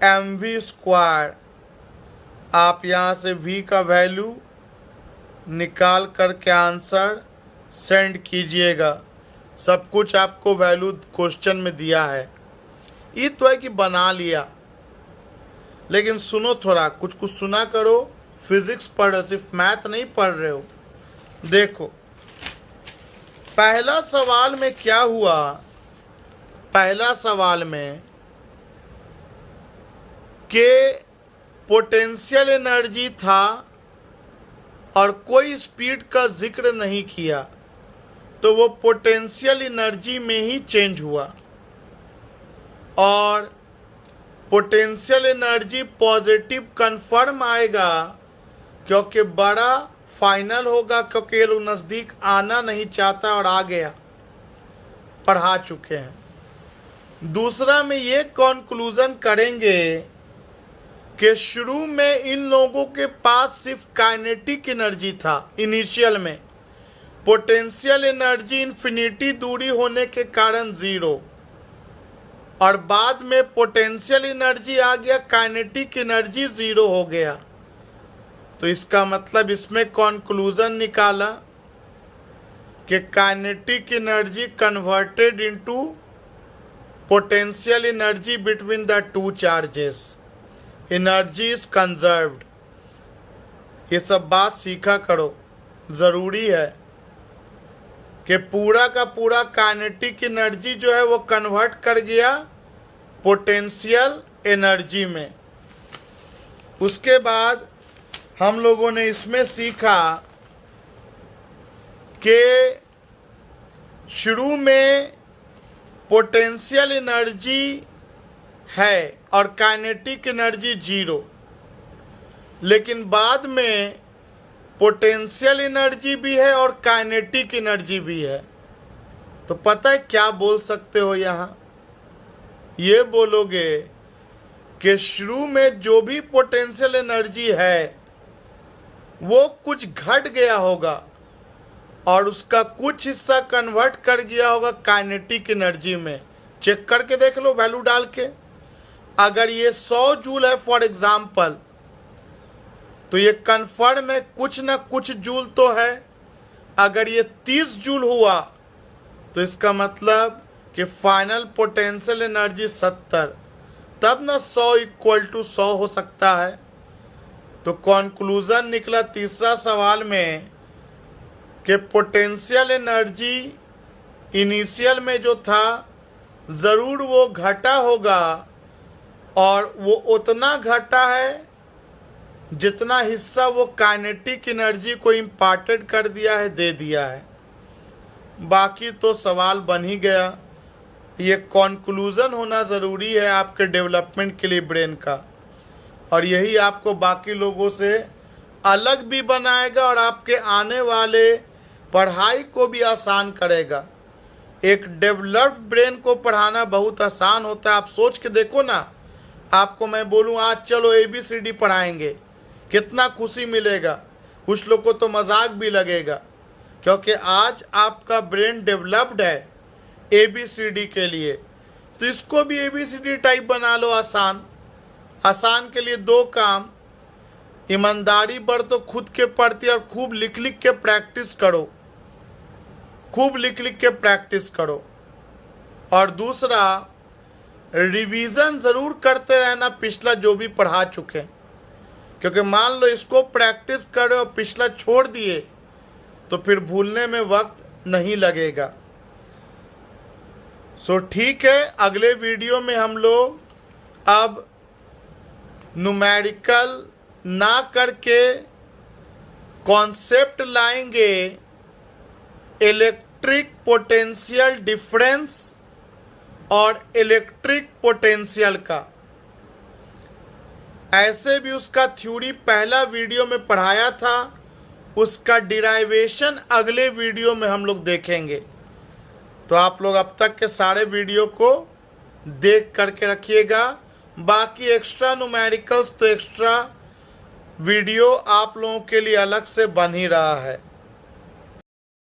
mv²। आप यहाँ से v का वैल्यू निकाल करके आंसर सेंड कीजिएगा। सब कुछ आपको वैल्यू क्वेश्चन में दिया है। ये तो है कि बना लिया, लेकिन सुनो थोड़ा, कुछ कुछ सुना करो। फिजिक्स पढ़ रहे हो, सिर्फ मैथ नहीं पढ़ रहे हो। देखो पहला सवाल में क्या हुआ। पहला सवाल में के पोटेंशियल एनर्जी था और कोई स्पीड का जिक्र नहीं किया, तो वो पोटेंशियल एनर्जी में ही चेंज हुआ। और पोटेंशियल एनर्जी पॉजिटिव कंफर्म आएगा क्योंकि बड़ा फाइनल होगा, क्योंकि ये लोग नज़दीक आना नहीं चाहता और आ गया, पढ़ा चुके हैं। दूसरा में ये कंक्लूजन करेंगे कि शुरू में इन लोगों के पास सिर्फ काइनेटिक एनर्जी था इनिशियल में, पोटेंशियल एनर्जी इन्फिनिटी दूरी होने के कारण ज़ीरो, और बाद में पोटेंशियल एनर्जी आ गया, काइनेटिक एनर्जी ज़ीरो हो गया। तो इसका मतलब इसमें कंक्लूजन निकाला कि kinetic energy converted into potential energy between the two charges, energy is conserved. ये सब बात सीखा करो, ज़रूरी है कि पूरा का पूरा काइनेटिक एनर्जी जो है वो कन्वर्ट कर गया पोटेंशियल एनर्जी में। उसके बाद हम लोगों ने इसमें सीखा कि शुरू में पोटेंशियल एनर्जी है और काइनेटिक एनर्जी जीरो, लेकिन बाद में पोटेंशियल एनर्जी भी है और काइनेटिक एनर्जी भी है। तो पता है क्या बोल सकते हो यहाँ, ये बोलोगे कि शुरू में जो भी पोटेंशियल एनर्जी है वो कुछ घट गया होगा और उसका कुछ हिस्सा कन्वर्ट कर गया होगा काइनेटिक एनर्जी में। चेक करके देख लो वैल्यू डाल के। अगर ये 100 जूल है फॉर एग्जाम्पल, तो ये कन्फर्म है कुछ ना कुछ जूल तो है। अगर ये 30 जूल हुआ तो इसका मतलब कि फाइनल पोटेंशियल एनर्जी 70, तब ना 100 = 100 हो सकता है। तो कंक्लूजन निकला तीसरा सवाल में कि पोटेंशियल एनर्जी इनिशियल में जो था ज़रूर वो घटा होगा, और वो उतना घटा है जितना हिस्सा वो काइनेटिक एनर्जी को इम्पार्टेड कर दिया है, दे दिया है। बाकी तो सवाल बन ही गया। ये कॉन्क्लूज़न होना ज़रूरी है आपके डेवलपमेंट के लिए ब्रेन का, और यही आपको बाकी लोगों से अलग भी बनाएगा और आपके आने वाले पढ़ाई को भी आसान करेगा। एक डेवलप्ड ब्रेन को पढ़ाना बहुत आसान होता है। आप सोच के देखो ना, आपको मैं बोलूँ आज चलो ABCD पढ़ाएंगे, कितना खुशी मिलेगा। कुछ लोग को तो मजाक भी लगेगा, क्योंकि आज आपका ब्रेन डेवलप्ड है ABCD के लिए, तो इसको भी ABCD टाइप बना लो आसान। आसान के लिए दो काम, ईमानदारी बरतो खुद के प्रति और खूब लिख लिख के प्रैक्टिस करो, खूब लिख लिख के प्रैक्टिस करो। और दूसरा, रिवीजन ज़रूर करते रहना पिछला जो भी पढ़ा चुके, क्योंकि मान लो इसको प्रैक्टिस करो और पिछला छोड़ दिए तो फिर भूलने में वक्त नहीं लगेगा। सो ठीक है, अगले वीडियो में हम लोग अब न्यूमेरिकल ना करके कॉन्सेप्ट लाएंगे इलेक्ट्रिक पोटेंशियल डिफरेंस और इलेक्ट्रिक पोटेंशियल का। ऐसे भी उसका थ्योरी पहला वीडियो में पढ़ाया था, उसका डिराइवेशन अगले वीडियो में हम लोग देखेंगे। तो आप लोग अब तक के सारे वीडियो को देख करके रखिएगा। बाकी एक्स्ट्रा न्यूमेरिकल्स तो एक्स्ट्रा वीडियो आप लोगों के लिए अलग से बन ही रहा है।